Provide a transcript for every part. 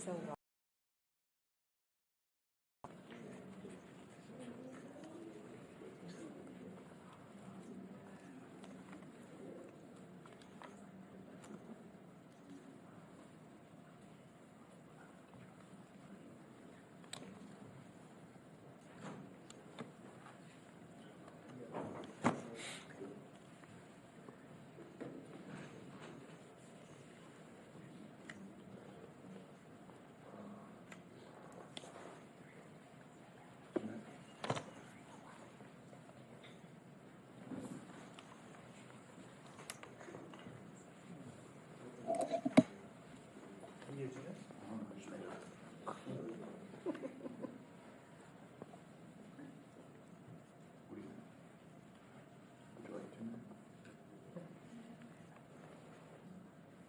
So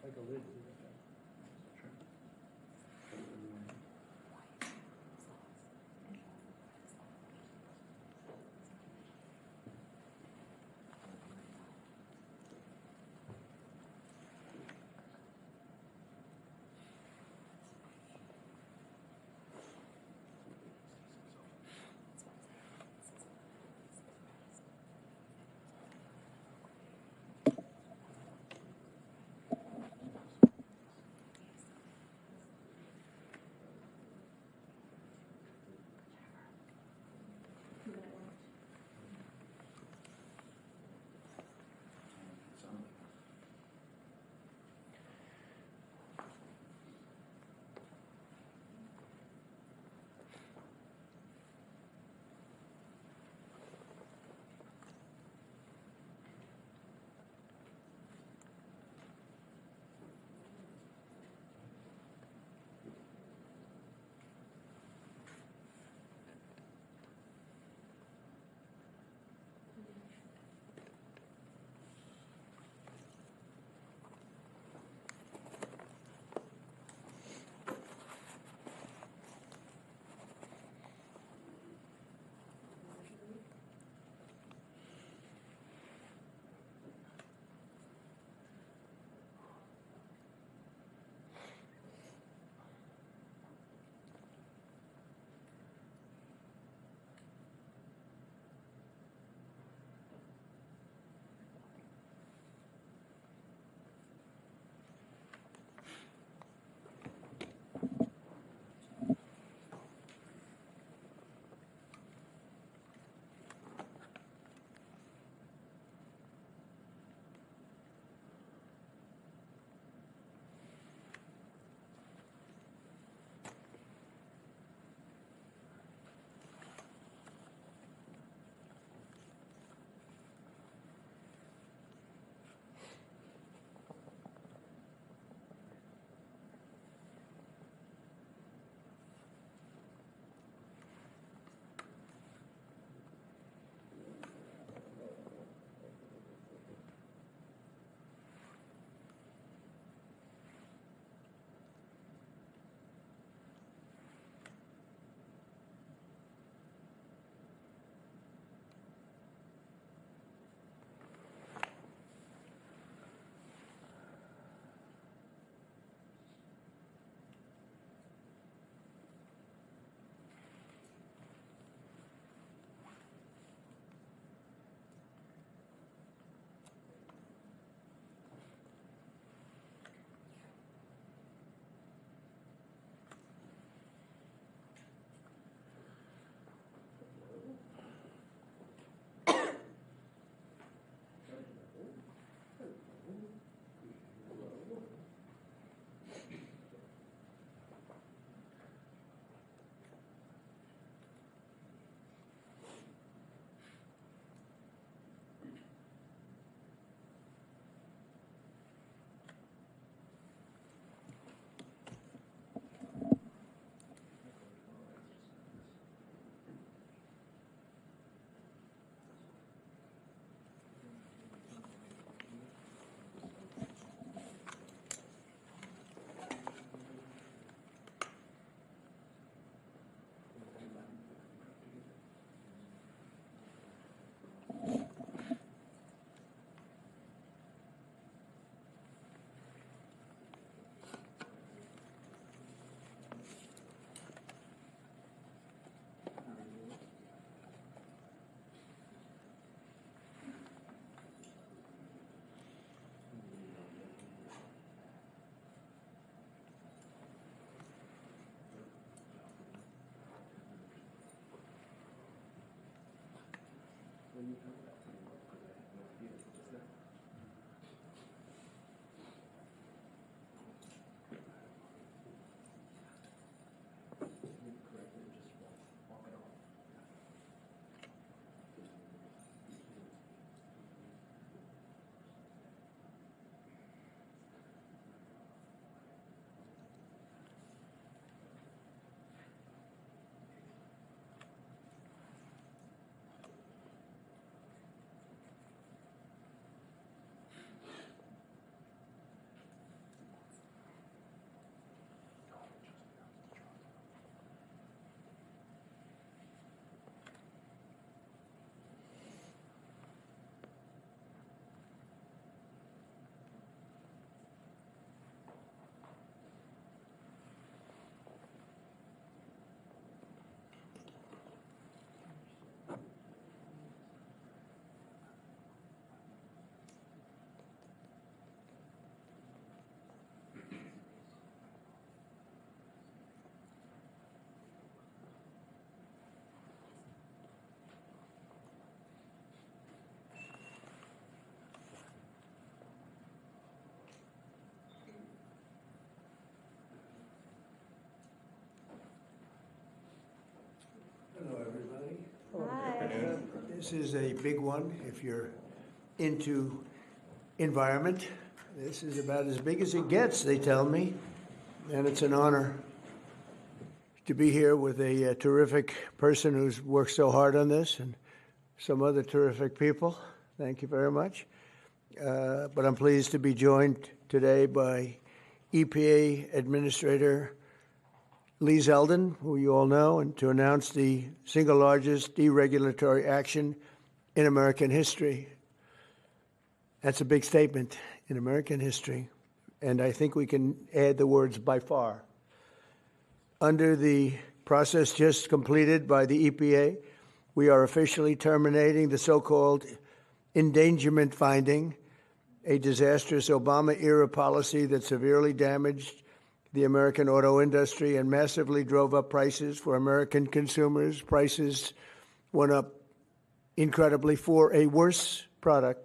Like a lid. This is a big one if you're into environment. This is about as big as it gets, they tell me, and it's an honor to be here with a terrific person who's worked so hard on this and some other terrific people. Thank you very much. But I'm pleased to be joined today by EPA Administrator Lee Zeldin, who you all know, and to announce the single largest deregulatory action in American history. That's a big statement in American history, and I think we can add the words by far. Under the process just completed by the EPA, we are officially terminating the so-called endangerment finding, a disastrous Obama-era policy that severely damaged the American auto industry and massively drove up prices for American consumers. Prices went up incredibly for a worse product.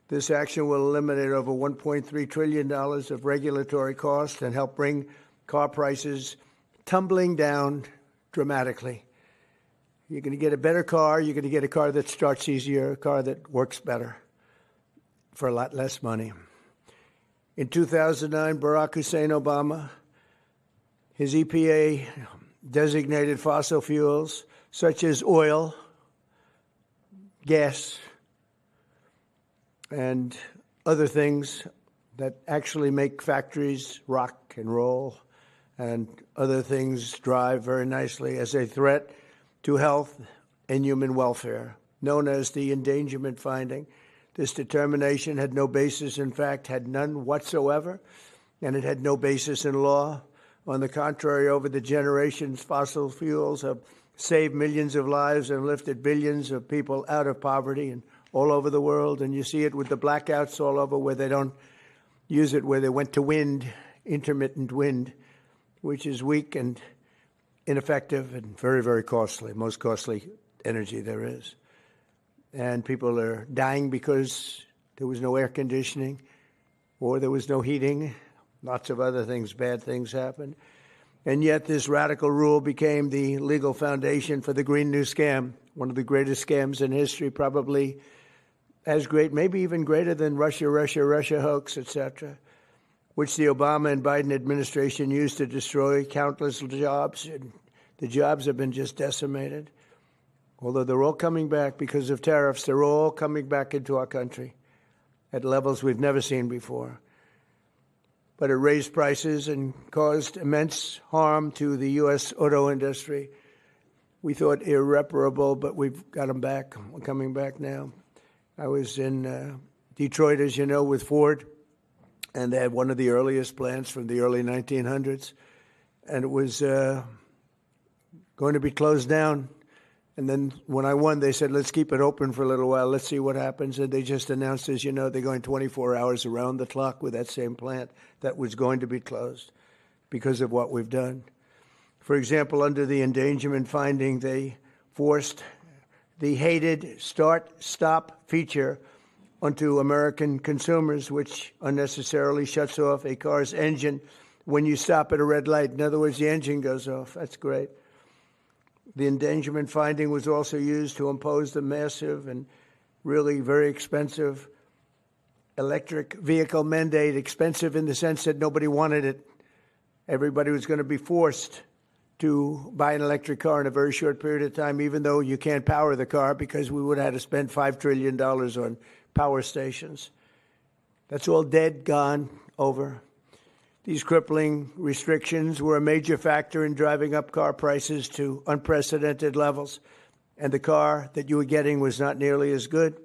This action will eliminate over $1.3 trillion of regulatory costs and help bring car prices tumbling down dramatically. You're going to get a better car. You're going to get a car that starts easier, a car that works better for a lot less money. In 2009, Barack Hussein Obama, his EPA designated fossil fuels such as oil, gas, and other things that actually make factories rock and roll and other things drive very nicely as a threat to health and human welfare, known as the endangerment finding. This determination had no basis, in fact, had none whatsoever, and it had no basis in law. On the contrary, over the generations, fossil fuels have saved millions of lives and lifted billions of people out of poverty and all over the world. And you see it with the blackouts all over where they don't use it, where they went to wind, intermittent wind, which is weak and ineffective and very, very costly, most costly energy there is. And people are dying because there was no air conditioning or there was no heating. Lots of other things, bad things happened. And yet this radical rule became the legal foundation for the Green New Scam, one of the greatest scams in history, probably as great, maybe even greater than Russia hoax, etc., which the Obama and Biden administration used to destroy countless jobs. And the jobs have been just decimated. Although they're all coming back because of tariffs, they're all coming back into our country at levels we've never seen before. But it raised prices and caused immense harm to the U.S. auto industry. We thought irreparable, but we've got them back. We're coming back now. I was in Detroit, as you know, with Ford, and they had one of the earliest plants from the early 1900s, and it was going to be closed down. And then when I won, they said, let's keep it open for a little while. Let's see what happens. And they just announced, as you know, they're going 24 hours around the clock with that same plant that was going to be closed because of what we've done. For example, under the endangerment finding, they forced the hated start-stop feature onto American consumers, which unnecessarily shuts off a car's engine when you stop at a red light. In other words, the engine goes off. That's great. The endangerment finding was also used to impose the massive and really very expensive electric vehicle mandate, expensive in the sense that nobody wanted it. Everybody was going to be forced to buy an electric car in a very short period of time, even though you can't power the car because we would have had to spend $5 trillion on power stations. That's all dead, gone, over. These crippling restrictions were a major factor in driving up car prices to unprecedented levels, and the car that you were getting was not nearly as good.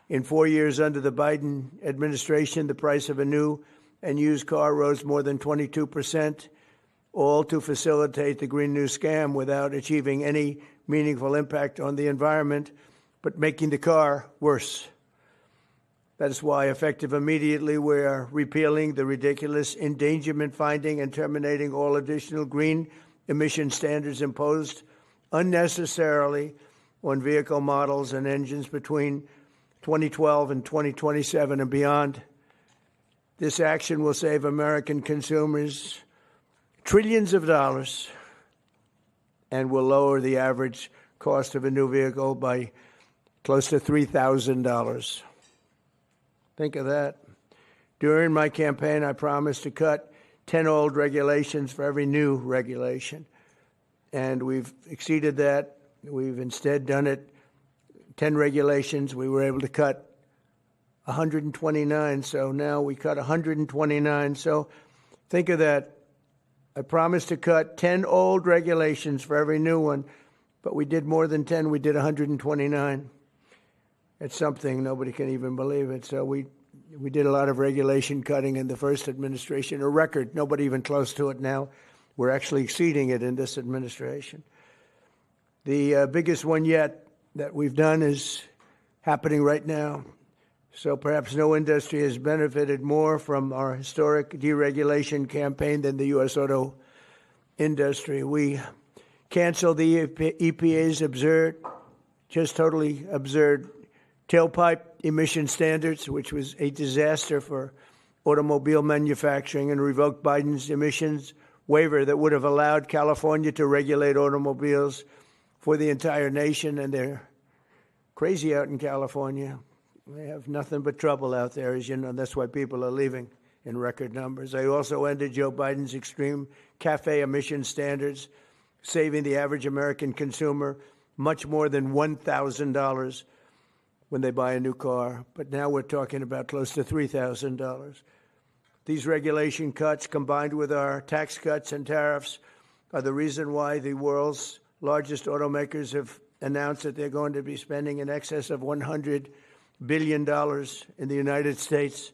In 4 years under the Biden administration, the price of a new and used car rose more than 22%, all to facilitate the Green New Scam without achieving any meaningful impact on the environment, but making the car worse. That is why, effective immediately, we are repealing the ridiculous endangerment finding and terminating all additional green emission standards imposed unnecessarily on vehicle models and engines between 2012 and 2027 and beyond. This action will save American consumers trillions of dollars and will lower the average cost of a new vehicle by close to $3,000. Think of that. During my campaign, I promised to cut 10 old regulations for every new regulation. And we've exceeded that. We've instead done it 10 regulations. We were able to cut 129. So now we cut 129. So think of that. I promised to cut 10 old regulations for every new one, but we did more than 10. We did 129. It's something. Nobody can even believe it. So we did a lot of regulation cutting in the first administration, a record, nobody even close to it now. We're actually exceeding it in this administration. The biggest one yet that we've done is happening right now. So perhaps no industry has benefited more from our historic deregulation campaign than the U.S. auto industry. We canceled the EPA's absurd, just totally absurd, tailpipe emission standards, which was a disaster for automobile manufacturing, and revoked Biden's emissions waiver that would have allowed California to regulate automobiles for the entire nation. And they're crazy out in California. They have nothing but trouble out there, as you know. That's why people are leaving in record numbers. I also ended Joe Biden's extreme CAFE emission standards, saving the average American consumer much more than $1,000 when they buy a new car. But now we're talking about close to $3,000. These regulation cuts, combined with our tax cuts and tariffs, are the reason why the world's largest automakers have announced that they're going to be spending in excess of $100 billion in the United States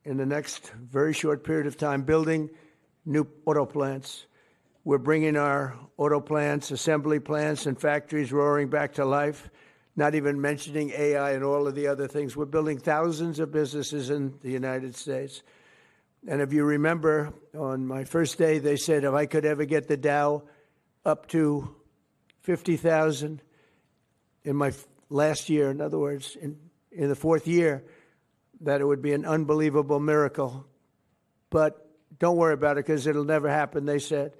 in the next very short period of time, building new auto plants. We're bringing our auto plants, assembly plants, and factories roaring back to life, not even mentioning AI and all of the other things. We're building thousands of businesses in the United States. And if you remember, on my first day, they said if I could ever get the Dow up to 50,000 in my last year, in other words, in the fourth year, that it would be an unbelievable miracle. But don't worry about it, because it'll never happen, they said.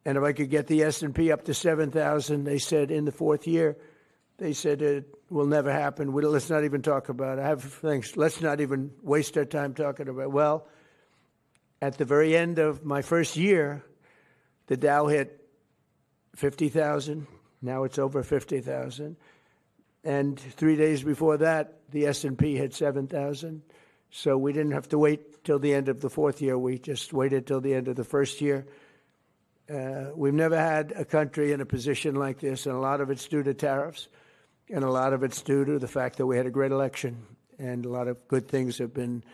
And if I could get the S&P up to 7,000, they said in the fourth year, they said it will never happen. Let's not even talk about it. I have things. Let's not even waste our time talking about it. Well, at the very end of my first year, the Dow hit 50,000. Now it's over 50,000. And 3 days before that, the S&P hit 7,000. So we didn't have to wait till the end of the fourth year. We just waited till the end of the first year. We've never had a country in a position like this, and a lot of it's due to tariffs. And a lot of it's due to the fact that we had a great election, and a lot of good things have been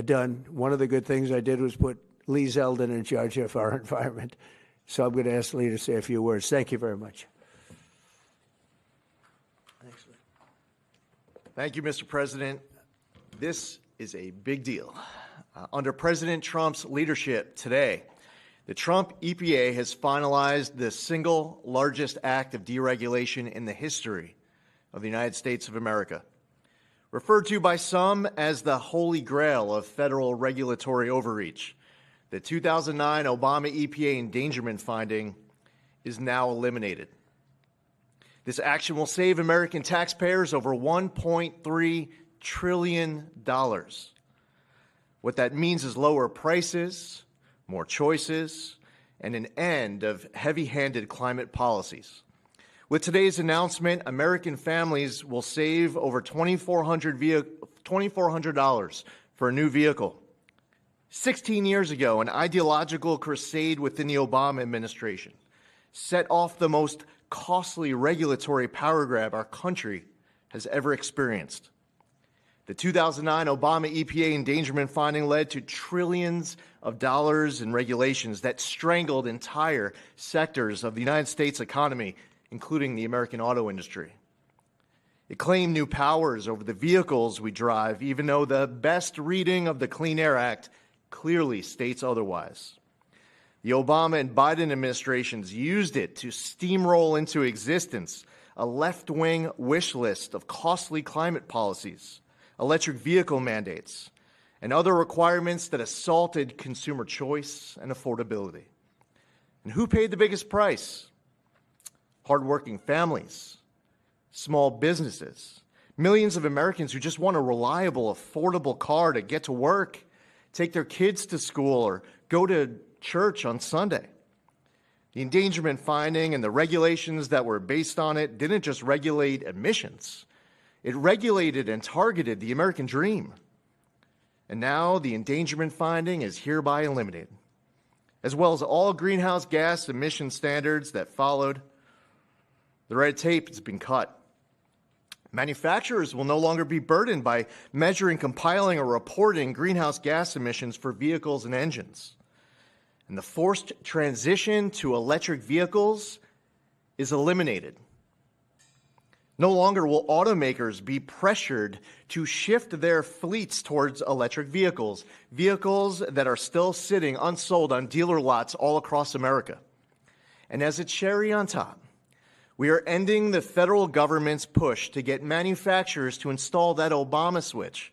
done. One of the good things I did was put Lee Zeldin in charge of our environment. So I'm going to ask Lee to say a few words. Thank you very much. Thanks, Lee. Thank you, Mr. President. This is a big deal. Under President Trump's leadership today, the Trump EPA has finalized the single largest act of deregulation in the history of the United States of America. Referred to by some as the holy grail of federal regulatory overreach, the 2009 Obama EPA endangerment finding is now eliminated. This action will save American taxpayers over $1.3 trillion. What that means is lower prices, more choices, and an end of heavy-handed climate policies. With today's announcement, American families will save over $2,400 for a new vehicle. 16 years ago, an ideological crusade within the Obama administration set off the most costly regulatory power grab our country has ever experienced. The 2009 Obama EPA endangerment finding led to trillions of dollars in regulations that strangled entire sectors of the United States economy, including the American auto industry. It claimed new powers over the vehicles we drive, even though the best reading of the Clean Air Act clearly states otherwise. The Obama and Biden administrations used it to steamroll into existence a left-wing wish list of costly climate policies, electric vehicle mandates, and other requirements that assaulted consumer choice and affordability. And who paid the biggest price? Hardworking families, small businesses, millions of Americans who just want a reliable, affordable car to get to work, take their kids to school, or go to church on Sunday. The endangerment finding and the regulations that were based on it didn't just regulate emissions. It regulated and targeted the American dream. And now the endangerment finding is hereby eliminated, as well as all greenhouse gas emission standards that followed. The red tape has been cut. Manufacturers will no longer be burdened by measuring, compiling, or reporting greenhouse gas emissions for vehicles and engines. And the forced transition to electric vehicles is eliminated. No longer will automakers be pressured to shift their fleets towards electric vehicles, vehicles that are still sitting unsold on dealer lots all across America. And as a cherry on top, we are ending the federal government's push to get manufacturers to install that Obama switch,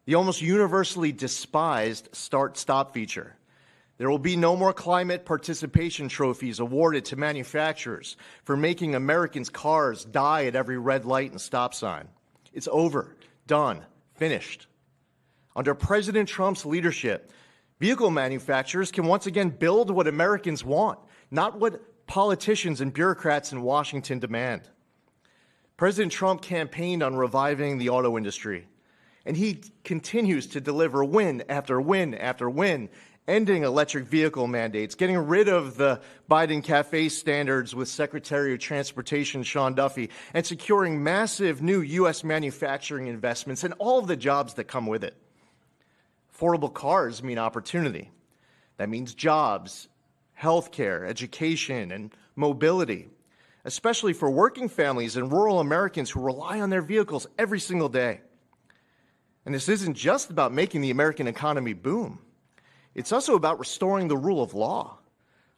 the almost universally despised start-stop feature. There will be no more climate participation trophies awarded to manufacturers for making Americans' cars die at every red light and stop sign. It's over, done, finished. Under President Trump's leadership, vehicle manufacturers can once again build what Americans want, not what politicians and bureaucrats in Washington demand. President Trump campaigned on reviving the auto industry, and he continues to deliver win after win after win, ending electric vehicle mandates, getting rid of the Biden Cafe standards with Secretary of Transportation Sean Duffy, and securing massive new U.S. manufacturing investments and all of the jobs that come with it. Affordable cars mean opportunity. That means jobs, healthcare, education, and mobility, especially for working families and rural Americans who rely on their vehicles every single day. And this isn't just about making the American economy boom. It's also about restoring the rule of law,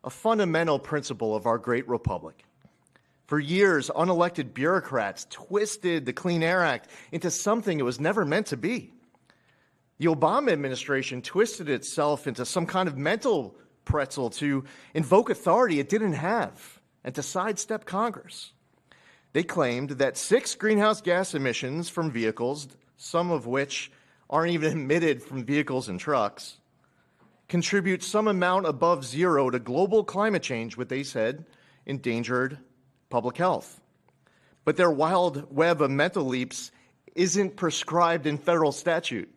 a fundamental principle of our great republic. For years, unelected bureaucrats twisted the Clean Air Act into something it was never meant to be. The Obama administration twisted itself into some kind of mental pretzel to invoke authority it didn't have and to sidestep Congress. They claimed that 6 greenhouse gas emissions from vehicles, some of which aren't even emitted from vehicles and trucks, contribute some amount above zero to global climate change, what they said endangered public health. But their wild web of mental leaps isn't prescribed in federal statute.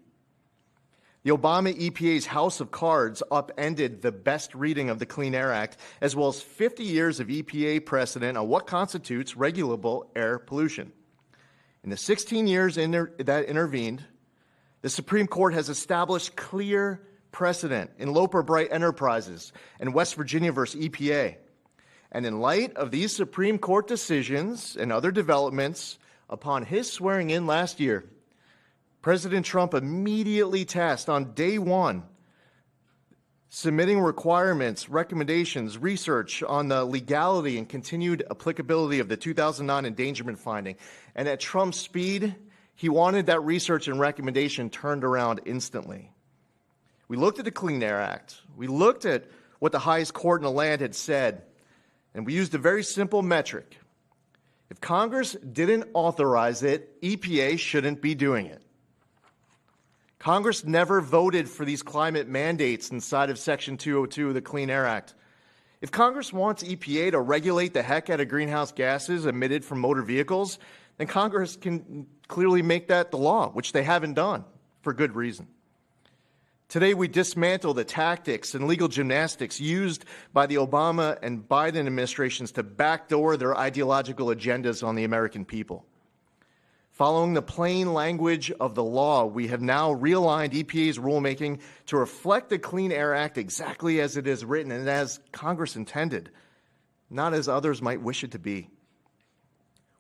The Obama EPA's house of cards upended the best reading of the Clean Air Act, as well as 50 years of EPA precedent on what constitutes regulable air pollution. In the 16 years that intervened, the Supreme Court has established clear precedent in Loper Bright Enterprises and West Virginia versus EPA. And in light of these Supreme Court decisions and other developments, upon his swearing in last year, President Trump immediately tasked on day one submitting requirements, recommendations, research on the legality and continued applicability of the 2009 endangerment finding. And at Trump's speed, he wanted that research and recommendation turned around instantly. We looked at the Clean Air Act. We looked at what the highest court in the land had said, and we used a very simple metric. If Congress didn't authorize it, EPA shouldn't be doing it. Congress never voted for these climate mandates inside of Section 202 of the Clean Air Act. If Congress wants EPA to regulate the heck out of greenhouse gases emitted from motor vehicles, then Congress can clearly make that the law, which they haven't done for good reason. Today, we dismantle the tactics and legal gymnastics used by the Obama and Biden administrations to backdoor their ideological agendas on the American people. Following the plain language of the law, we have now realigned EPA's rulemaking to reflect the Clean Air Act exactly as it is written and as Congress intended, not as others might wish it to be.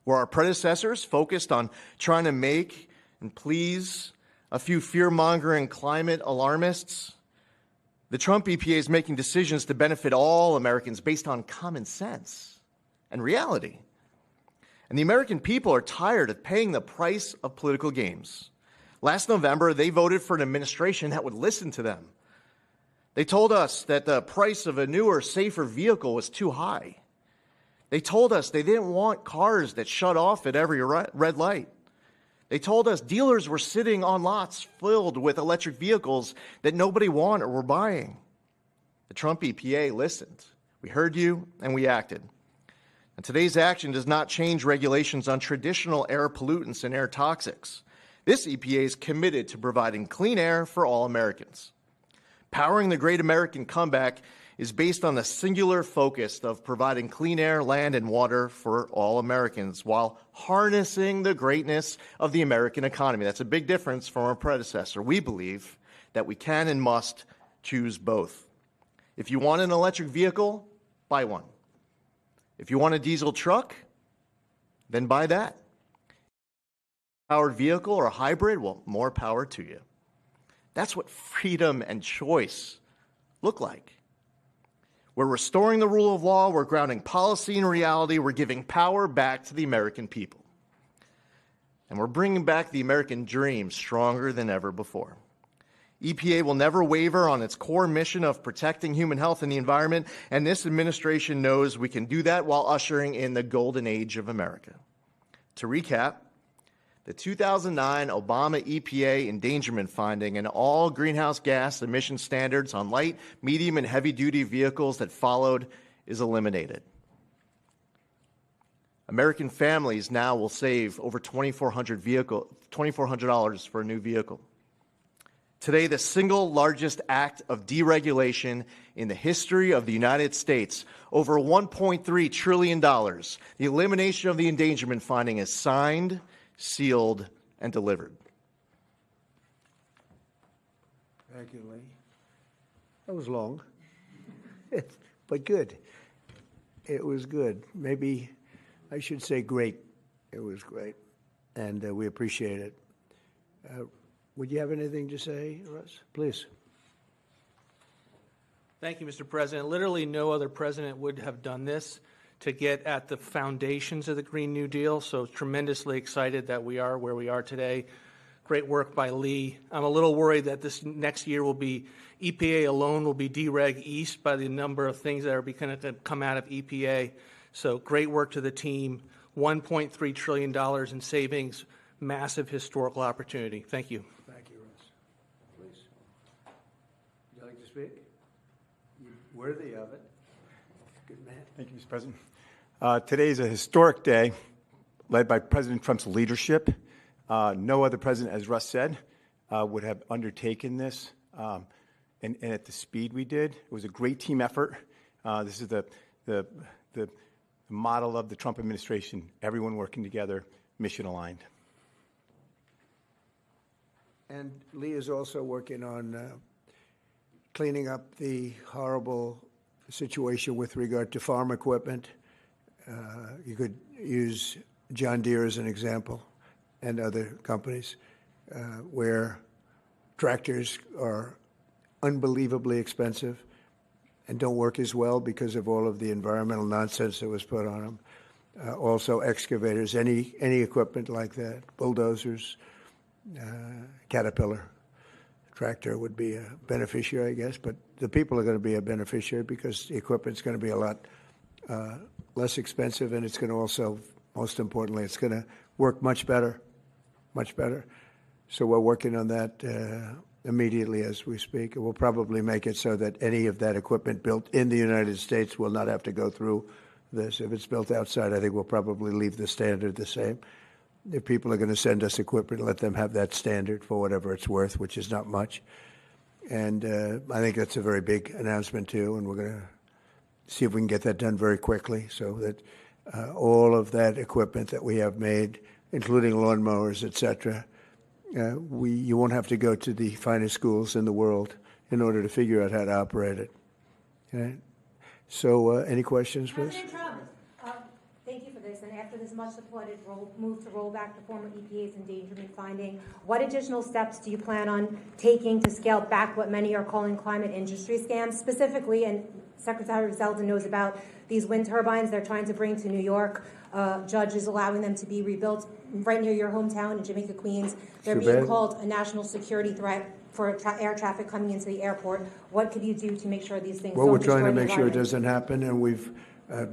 Where our predecessors focused on trying to make and please a few fear-mongering climate alarmists, the Trump EPA is making decisions to benefit all Americans based on common sense and reality. And the American people are tired of paying the price of political games. Last November, they voted for an administration that would listen to them. They told us that the price of a newer, safer vehicle was too high. They told us they didn't want cars that shut off at every red light. They told us dealers were sitting on lots filled with electric vehicles that nobody wanted or were buying. The Trump EPA listened. We heard you and we acted. And today's action does not change regulations on traditional air pollutants and air toxics. This EPA is committed to providing clean air for all Americans. Powering the Great American Comeback is based on the singular focus of providing clean air, land, and water for all Americans while harnessing the greatness of the American economy. That's a big difference from our predecessor. We believe that we can and must choose both. If you want an electric vehicle, buy one. If you want a diesel truck, then buy that. Powered vehicle or a hybrid, well, more power to you. That's what freedom and choice look like. We're restoring the rule of law, we're grounding policy in reality, we're giving power back to the American people. And we're bringing back the American dream stronger than ever before. EPA will never waver on its core mission of protecting human health and the environment, and this administration knows we can do that while ushering in the golden age of America. To recap, the 2009 Obama EPA endangerment finding and all greenhouse gas emission standards on light, medium, and heavy-duty vehicles that followed is eliminated. American families now will save over $2,400 for a new vehicle. Today, the single largest act of deregulation in the history of the United States, over $1.3 trillion, the elimination of the endangerment finding is signed, sealed, and delivered. Thank you, Lee. That was long, but good. It was good. Maybe I should say great. It was great, and we appreciate it. Would you have anything to say, Russ? Please. Thank you, Mr. President. Literally no other president would have done this to get at the foundations of the Green New Deal, so tremendously excited that we are where we are today. Great work by Lee. I'm a little worried that this next year will be, EPA alone will be dereg east by the number of things that are going to come out of EPA. So great work to the team. $1.3 trillion in savings, massive historical opportunity. Thank you. Thank you, Russ. Please. Would you like to speak? You're worthy of it. Good man. Thank you, Mr. President. Today is a historic day led by President Trump's leadership. No other president, as Russ said, would have undertaken this and at the speed we did. It was a great team effort. This is the model of the Trump administration, everyone working together, mission aligned. And Lee is also working on cleaning up the horrible situation with regard to farm equipment. You could use John Deere as an example and other companies where tractors are unbelievably expensive and don't work as well because of all of the environmental nonsense that was put on them. Also excavators, any equipment like that, bulldozers, Caterpillar tractor would be a beneficiary, I guess, but the people are going to be a beneficiary because the equipment's going to be a lot less expensive, and it's going to also, most importantly, it's going to work much better. So we're working on that immediately as we speak. We'll probably make it so that any of that equipment built in the United States will not have to go through this. If it's built outside, I think we'll probably leave the standard the same. If people are going to send us equipment, let them have that standard for whatever it's worth, which is not much. And I think that's a very big announcement, too, and we're going to see if we can get that done very quickly so that all of that equipment that we have made, including lawnmowers, et cetera, you won't have to go to the finest schools in the world in order to figure out how to operate it. Okay? So any questions, please? President Trump, thank you for this. And after this much-supported move to roll back the former EPA's endangerment finding, what additional steps do you plan on taking to scale back what many are calling climate industry scams? Specifically, and Secretary Zeldin knows about these wind turbines they're trying to bring to New York. Judges allowing them to be rebuilt right near your hometown in Jamaica, Queens. They're being called a national security threat for air traffic coming into the airport. What could you do to make sure these things don't Well, we're destroy trying to the make sure it environment? doesn't happen, and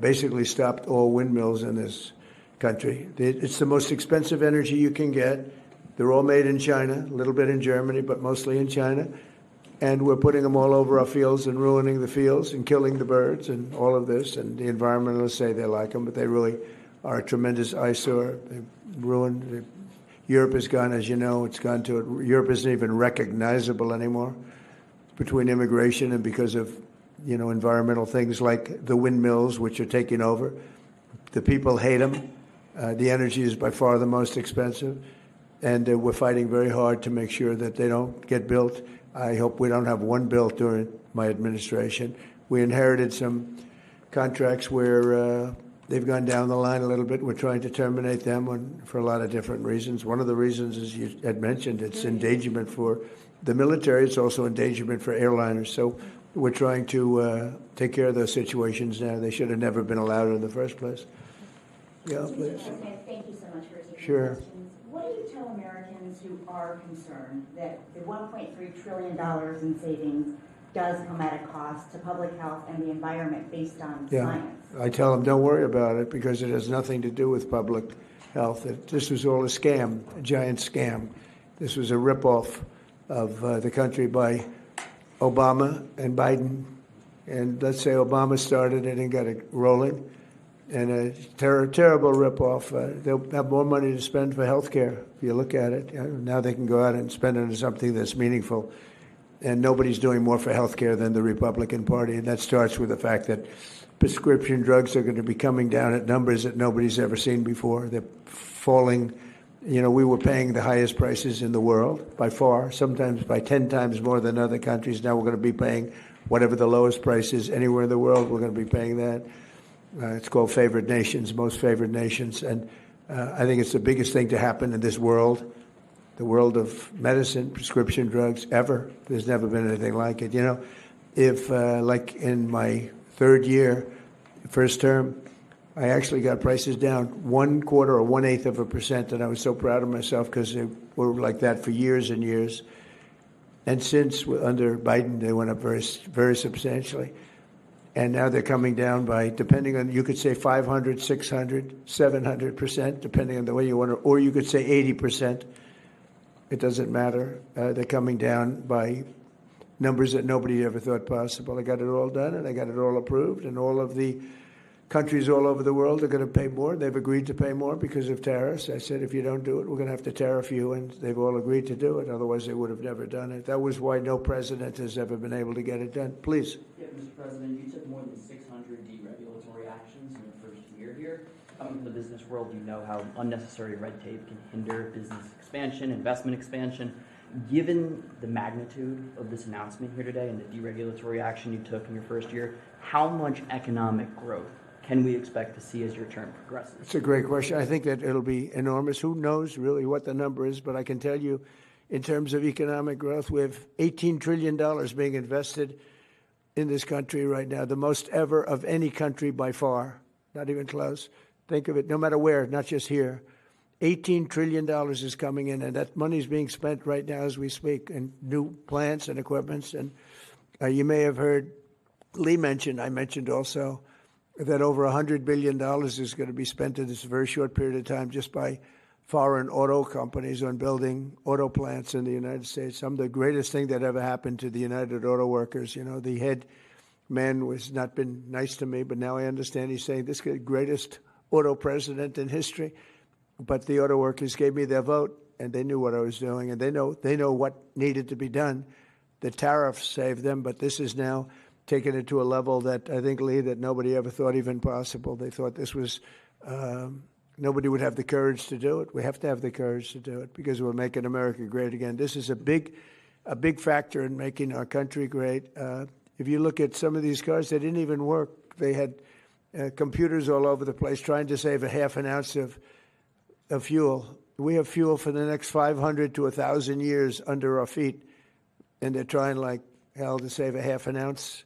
basically stopped all windmills in this country. It's the most expensive energy you can get. They're all made in China, a little bit in Germany, but mostly in China. And we're putting them all over our fields and ruining the fields and killing the birds and all of this. And the environmentalists say they like them, but they really are a tremendous eyesore. They've ruined. Europe has gone, as you know, Europe isn't even recognizable anymore between immigration and because of, environmental things like the windmills, which are taking over. The people hate them. The energy is by far the most expensive. And we're fighting very hard to make sure that they don't get built. I hope we don't have one built during my administration. We inherited some contracts where they've gone down the line a little bit. We're trying to terminate them for a lot of different reasons. One of the reasons, as you had mentioned, it's endangerment for the military. It's also endangerment for airliners. So we're trying to take care of those situations now. They should have never been allowed in the first place. Yeah, please. Thank you so much for taking Sure. questions. What do you tell Americans who are concerned that the $1.3 trillion in savings does come at a cost to public health and the environment based on science? I tell them don't worry about it because it has nothing to do with public health. This was all a scam, a giant scam. This was a ripoff of the country by Obama and Biden. And let's say Obama started it and got it rolling. And a terrible ripoff. They'll have more money to spend for health care, if you look at it. Now they can go out and spend it on something that's meaningful. And nobody's doing more for health care than the Republican Party. And that starts with the fact that prescription drugs are going to be coming down at numbers that nobody's ever seen before. They're falling. We were paying the highest prices in the world by far, sometimes by 10 times more than other countries. Now we're going to be paying whatever the lowest price is anywhere in the world. We're going to be paying that. It's called favored nations, most favored nations. And I think it's the biggest thing to happen in this world, the world of medicine, prescription drugs, ever. There's never been anything like it. If like in my third year, first term, I actually got prices down 1/4 or 1/8%. And I was so proud of myself because they were like that for years and years. And since under Biden, they went up very, very substantially. And now they're coming down by, depending on, you could say 500, 600, 700%, depending on the way you want to, or you could say 80%. It doesn't matter. They're coming down by numbers that nobody ever thought possible. I got it all done, and I got it all approved, and all of the countries all over the world are going to pay more. They've agreed to pay more because of tariffs. I said, if you don't do it, we're going to have to tariff you, and they've all agreed to do it. Otherwise, they would have never done it. That was why no president has ever been able to get it done. Please. Yeah, Mr. President, you took more than 600 deregulatory actions in your first year here. Coming from the business world, you know how unnecessary red tape can hinder business expansion, investment expansion. Given the magnitude of this announcement here today and the deregulatory action you took in your first year, how much economic growth can we expect to see as your term progresses? It's a great question. I think that it'll be enormous. Who knows really what the number is, but I can tell you in terms of economic growth, we have $18 trillion being invested in this country right now, the most ever of any country by far, not even close. Think of it, no matter where, not just here. $18 trillion is coming in, and that money is being spent right now as we speak in new plants and equipments. And you may have heard Lee mention, I mentioned also, that over $100 billion is going to be spent in this very short period of time just by foreign auto companies on building auto plants in the United States. The greatest thing that ever happened to the United Auto Workers. The head man was not been nice to me, but now I understand he's saying this is the greatest auto president in history. But the auto workers gave me their vote, and they knew what I was doing, and they know what needed to be done. The tariffs saved them, but this is now taken it to a level that I think, Lee, that nobody ever thought even possible. They thought this was, nobody would have the courage to do it. We have to have the courage to do it because we're making America great again. This is a big factor in making our country great. If you look at some of these cars, they didn't even work. They had computers all over the place trying to save a half an ounce of fuel. We have fuel for the next 500 to 1,000 years under our feet, and they're trying like hell to save a half an ounce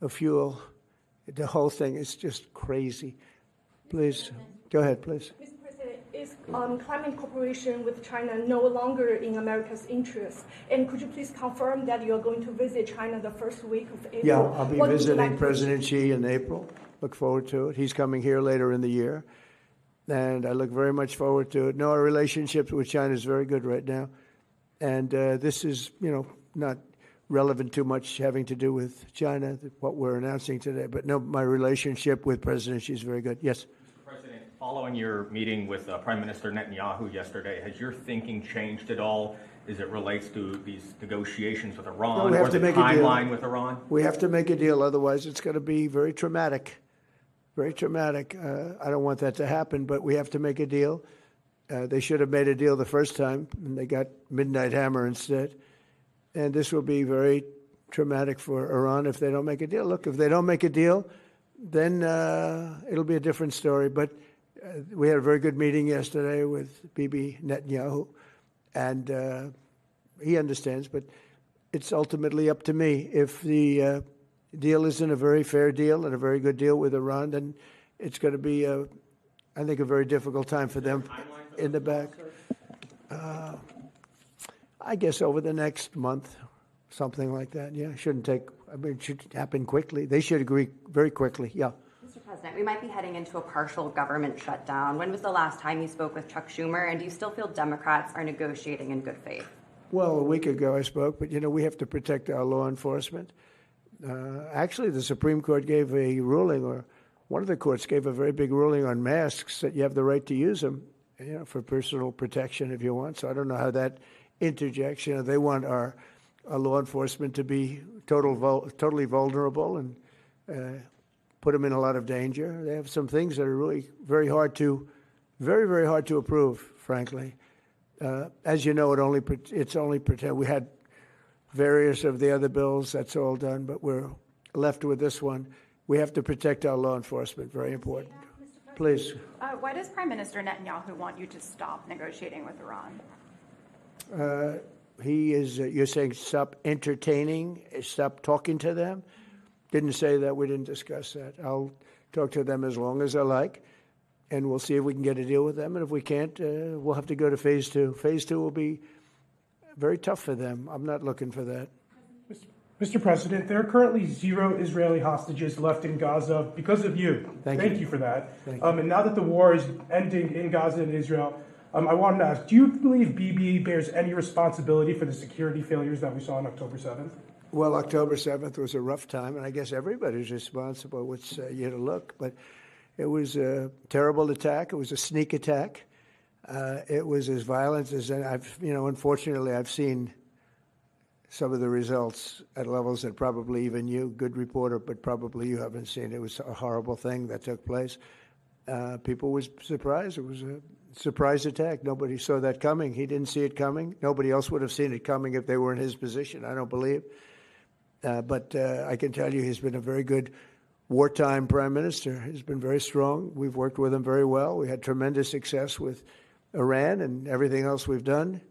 of fuel. The whole thing is just crazy. Please, go ahead, please. Mr. President, is climate cooperation with China no longer in America's interest? And could you please confirm that you're going to visit China the first week of April? Yeah, I'll be What would you visiting like to President Xi in April. Look forward to it. He's coming here later in the year, and I look very much forward to it. No, our relationship with China is very good right now, and this is, not relevant too much having to do with China, what we're announcing today. But no, my relationship with President Xi is very good. Yes. Mr. President, following your meeting with Prime Minister Netanyahu yesterday, has your thinking changed at all as it relates to these negotiations with Iran we have or to the make a deal. timeline with Iran? We have to make a deal, otherwise it's going to be very traumatic. Very traumatic. I don't want that to happen, but we have to make a deal. They should have made a deal the first time, and they got Midnight Hammer instead. And this will be very traumatic for Iran if they don't make a deal. Look, if they don't make a deal, then it'll be a different story. But we had a very good meeting yesterday with Bibi Netanyahu, and he understands. But it's ultimately up to me. If the deal isn't a very fair deal and a very good deal with Iran, then it's going to be, I think, a very difficult time for them in the back. I guess over the next month, something like that. Yeah, it should happen quickly. They should agree very quickly. Yeah. Mr. President, we might be heading into a partial government shutdown. When was the last time you spoke with Chuck Schumer, and do you still feel Democrats are negotiating in good faith? Well, a week ago I spoke, but, we have to protect our law enforcement. Actually, the Supreme Court gave a ruling, or one of the courts gave a very big ruling on masks, that you have the right to use them, for personal protection if you want. So I don't know how that interjects. They want our law enforcement to be totally vulnerable and put them in a lot of danger. They have some things that are really very, very hard to approve, frankly. As you know, it's only pretend. We had various of the other bills. That's all done, but we're left with this one. We have to protect our law enforcement. Very important. Please. Why does Prime Minister Netanyahu want you to stop negotiating with Iran? He is, you're saying stop entertaining, stop talking to them? Didn't say that. We didn't discuss that. I'll talk to them as long as I like, and we'll see if we can get a deal with them. And if we can't, we'll have to go to phase two. Phase two will be very tough for them. I'm not looking for that. Mr. President, there are currently 0 Israeli hostages left in Gaza because of you. Thank you for that. And now that the war is ending in Gaza and Israel, I wanted to ask, do you believe Bibi bears any responsibility for the security failures that we saw on October 7th? Well, October 7th was a rough time, and I guess everybody's responsible, which you to look. But it was a terrible attack. It was a sneak attack. It was as violent as unfortunately, I've seen some of the results at levels that probably even you, good reporter, but probably you haven't seen. It was a horrible thing that took place. People were surprised. It was a surprise attack. Nobody saw that coming. He didn't see it coming. Nobody else would have seen it coming if they were in his position, I don't believe. But I can tell you he's been a very good wartime prime minister. He's been very strong. We've worked with him very well. We had tremendous success with Iran and everything else we've done.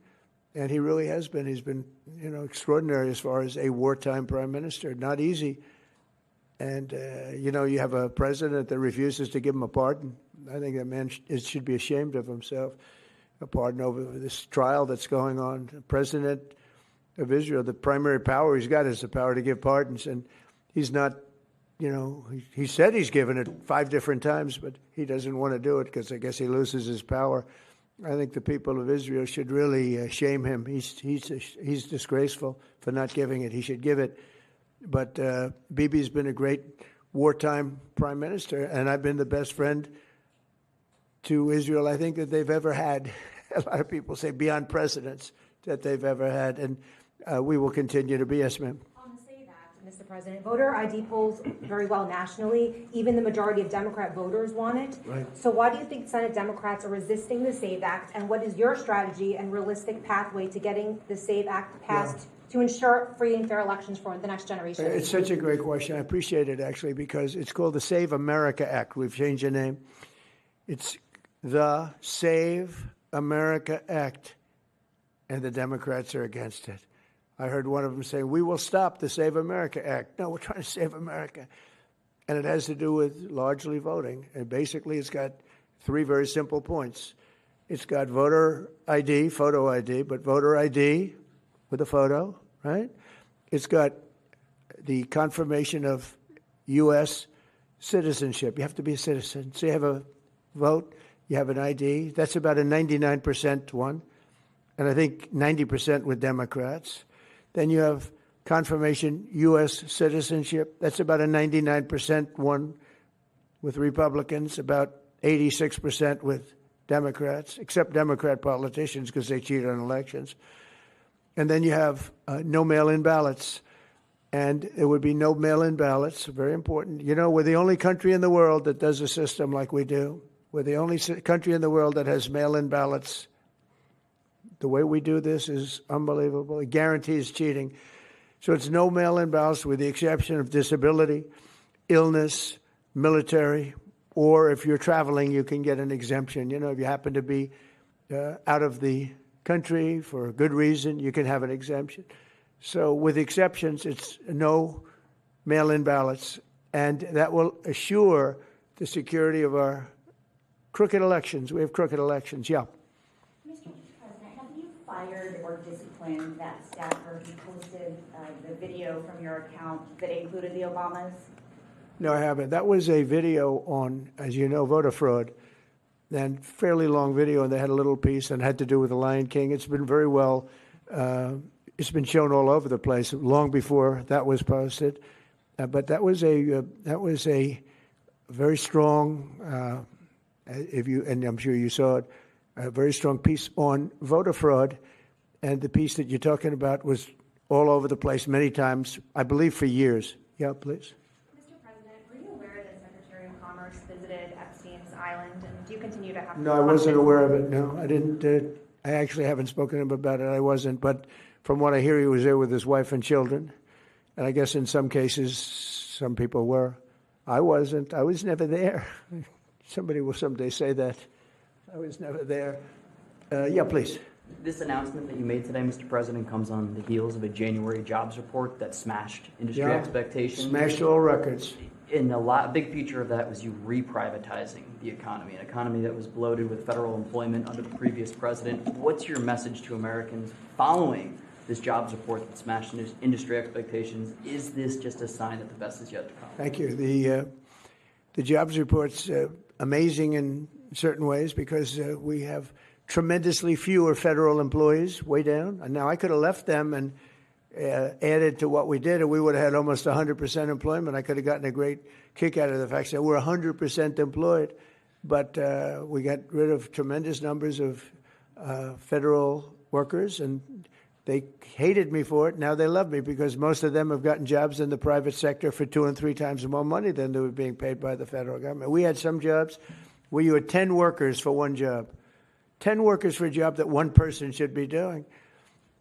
And he really has been. He's been, extraordinary as far as a wartime prime minister. Not easy. And, you have a president that refuses to give him a pardon. I think that man should be ashamed of himself. A pardon over this trial that's going on. The president of Israel, the primary power he's got is the power to give pardons. And he's not, he said he's given it 5 different times, but he doesn't want to do it because I guess he loses his power. I think the people of Israel should really shame him. He's disgraceful for not giving it. He should give it. But Bibi's been a great wartime prime minister, and I've been the best friend to Israel I think that they've ever had. A lot of people say beyond presidents that they've ever had, and we will continue to be. Yes, ma'am. Mr. President, voter ID polls very well nationally. Even the majority of Democrat voters want it. Right. So why do you think Senate Democrats are resisting the SAVE Act? And what is your strategy and realistic pathway to getting the SAVE Act passed to ensure free and fair elections for the next generation? It's such a great question. I appreciate it, actually, because it's called the Save America Act. We've changed the name. It's the Save America Act, and the Democrats are against it. I heard one of them saying, we will stop the Save America Act. No, we're trying to save America. And it has to do with largely voting. And basically, it's got 3 very simple points. It's got voter ID, photo ID, but voter ID with a photo, right? It's got the confirmation of U.S. citizenship. You have to be a citizen. So you have a vote, you have an ID. That's about a 99% one, and I think 90% with Democrats. Then you have confirmation U.S. citizenship. That's about a 99% one with Republicans, about 86% with Democrats, except Democrat politicians because they cheat on elections. And then you have no mail-in ballots. And there would be no mail-in ballots, very important. You know, we're the only country in the world that does a system like we do. We're the only country in the world that has mail-in ballots. The way we do this is unbelievable. It guarantees cheating. So it's no mail-in ballots with the exception of disability, illness, military, or if you're traveling, you can get an exemption. You know, if you happen to be out of the country for a good reason, you can have an exemption. So with exceptions, it's no mail-in ballots, and that will assure the security of our crooked elections. We have crooked elections, yeah. Mr. President, have you fired or disciplined that staffer who posted the video from your account that included the Obamas? No, I haven't. That was a video on, as you know, voter fraud, and fairly long video, and they had a little piece and had to do with the Lion King. It's been very well it's been shown all over the place long before that was posted, but that was a very strong, and I'm sure you saw it, a very strong piece on voter fraud, and the piece that you're talking about was all over the place many times, I believe for years. Yeah, please. Mr. President, were you aware that Secretary of Commerce visited Epstein's Island, and do you continue to have? No, I wasn't aware of it. No, I didn't. I actually haven't spoken to him about it. I wasn't, but from what I hear, he was there with his wife and children. And I guess in some cases, some people were. I wasn't. I was never there. Somebody will someday say that. I was never there. Yeah, please. This announcement that you made today, Mr. President, comes on the heels of a January jobs report that smashed industry expectations. Smashed all records. And a big feature of that was you reprivatizing the economy, an economy that was bloated with federal employment under the previous president. What's your message to Americans following this jobs report that smashed industry expectations? Is this just a sign that the best is yet to come? Thank you. The jobs report's amazing in certain ways because we have tremendously fewer federal employees, way down. And now I could have left them and added to what we did, and we would have had almost 100% employment. I could have gotten a great kick out of the fact that we're 100% employed, but we got rid of tremendous numbers of federal workers, and they hated me for it. Now they love me because most of them have gotten jobs in the private sector for 2 and 3 times more money than they were being paid by the federal government. We had some jobs where you had 10 workers for one job, 10 workers for a job that one person should be doing.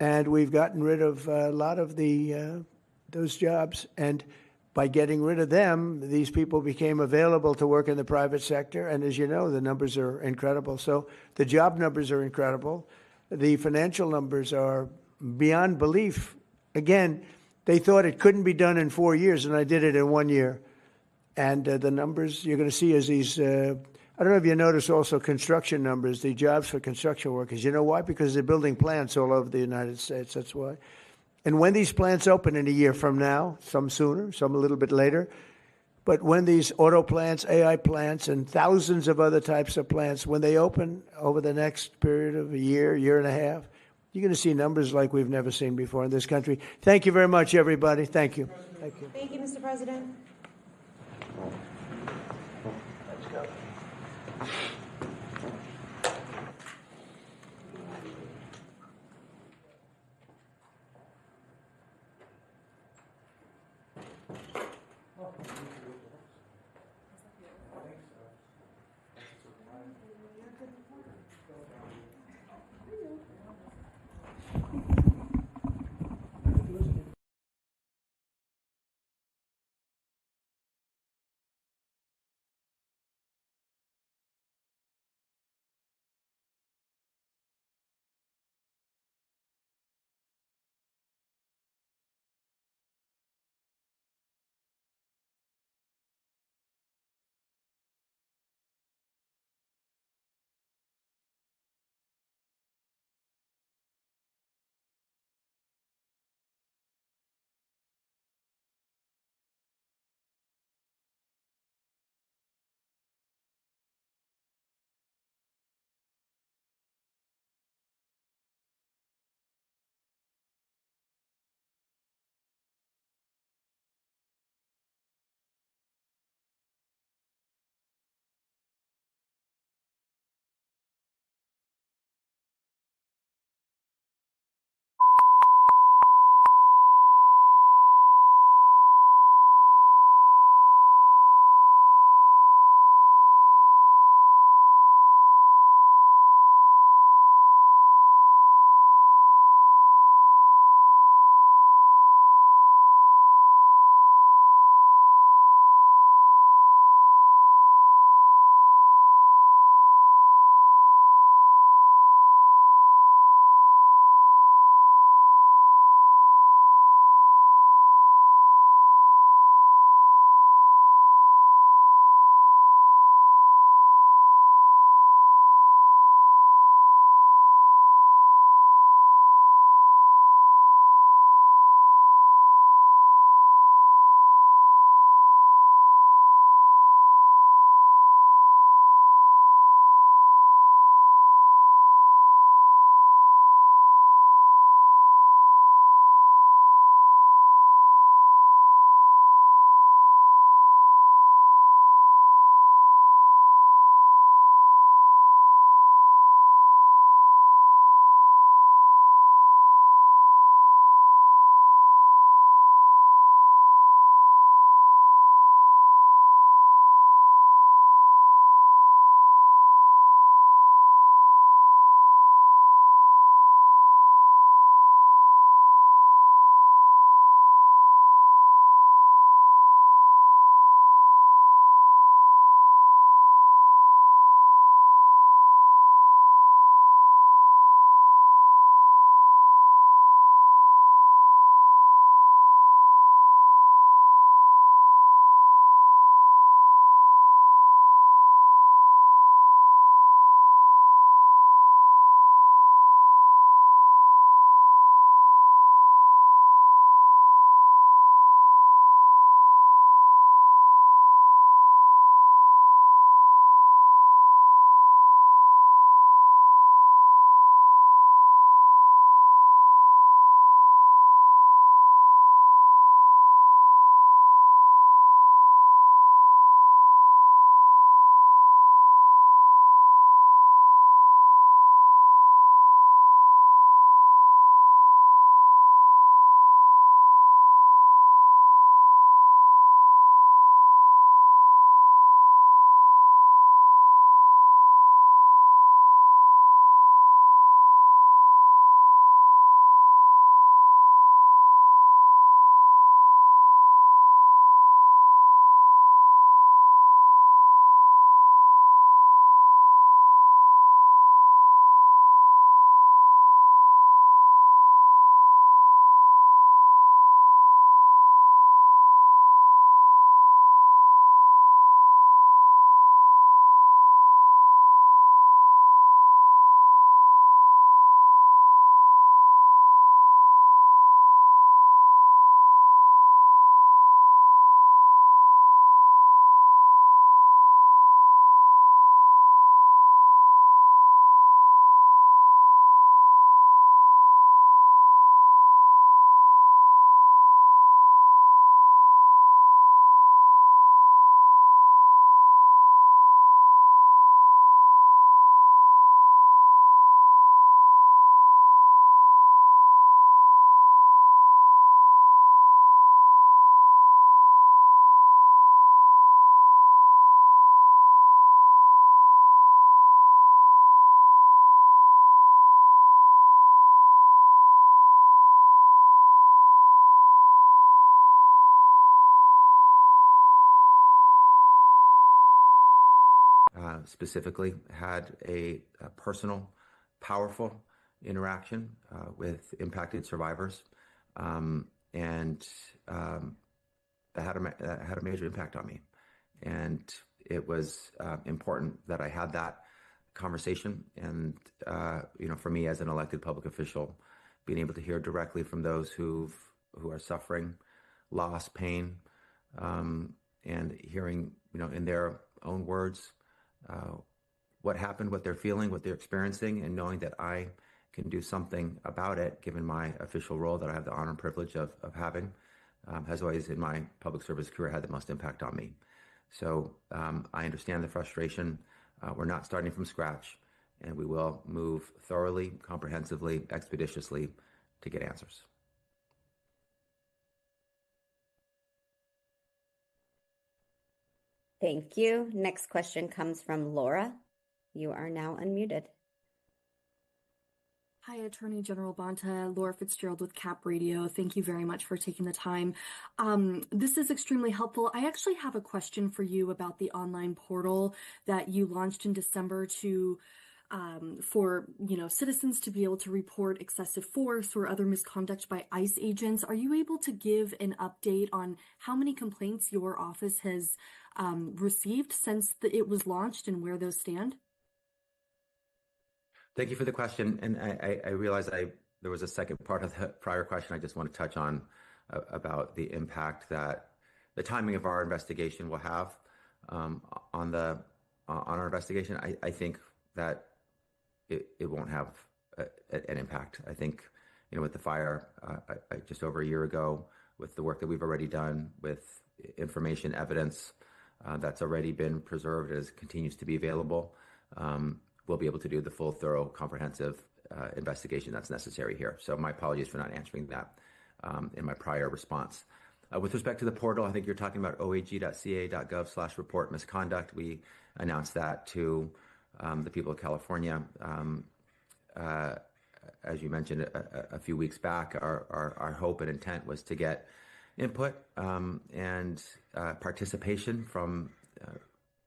And we've gotten rid of a lot of those jobs. And by getting rid of them, these people became available to work in the private sector. And as you know, the numbers are incredible. So the job numbers are incredible. The financial numbers are beyond belief. Again, they thought it couldn't be done in 4 years, and I did it in 1 year. And the numbers you're going to see is these I don't know if you notice also construction numbers, the jobs for construction workers. You know why? Because they're building plants all over the United States. That's why. And when these plants open in a year from now, some sooner, some a little bit later, but when these auto plants, AI plants, and thousands of other types of plants, when they open over the next period of a year, year and a half, you're going to see numbers like we've never seen before in this country. Thank you very much, everybody. Thank you. Thank you. Thank you, Mr. President. specifically had a personal, powerful interaction with impacted survivors, and that had a major impact on me. And it was important that I had that conversation. And for me as an elected public official, being able to hear directly from those who are suffering loss, pain, and hearing in their own words what happened, what they're feeling, what they're experiencing, and knowing that I can do something about it, given my official role that I have the honor and privilege of having, has always in my public service career had the most impact on me. So I understand the frustration. We're not starting from scratch, and we will move thoroughly, comprehensively, expeditiously to get answers. Thank you. Next question comes from Laura. You are now unmuted. Hi, Attorney General Bonta, Laura Fitzgerald with CAP Radio. Thank you very much for taking the time. This is extremely helpful. I actually have a question for you about the online portal that you launched in December for citizens to be able to report excessive force or other misconduct by ICE agents. Are you able to give an update on how many complaints your office has received since it was launched and where those stand? Thank you for the question. And I realize there was a second part of the prior question I just want to touch on about the impact that the timing of our investigation will have on our investigation. I think that it won't have an impact. I think, with the fire just over a year ago, with the work that we've already done, with information, evidence that's already been preserved as continues to be available, we'll be able to do the full, thorough, comprehensive investigation that's necessary here. So my apologies for not answering that in my prior response. With respect to the portal, I think you're talking about oag.ca.gov/report misconduct. We announced that to the people of California. As you mentioned a few weeks back, our hope and intent was to get input and participation from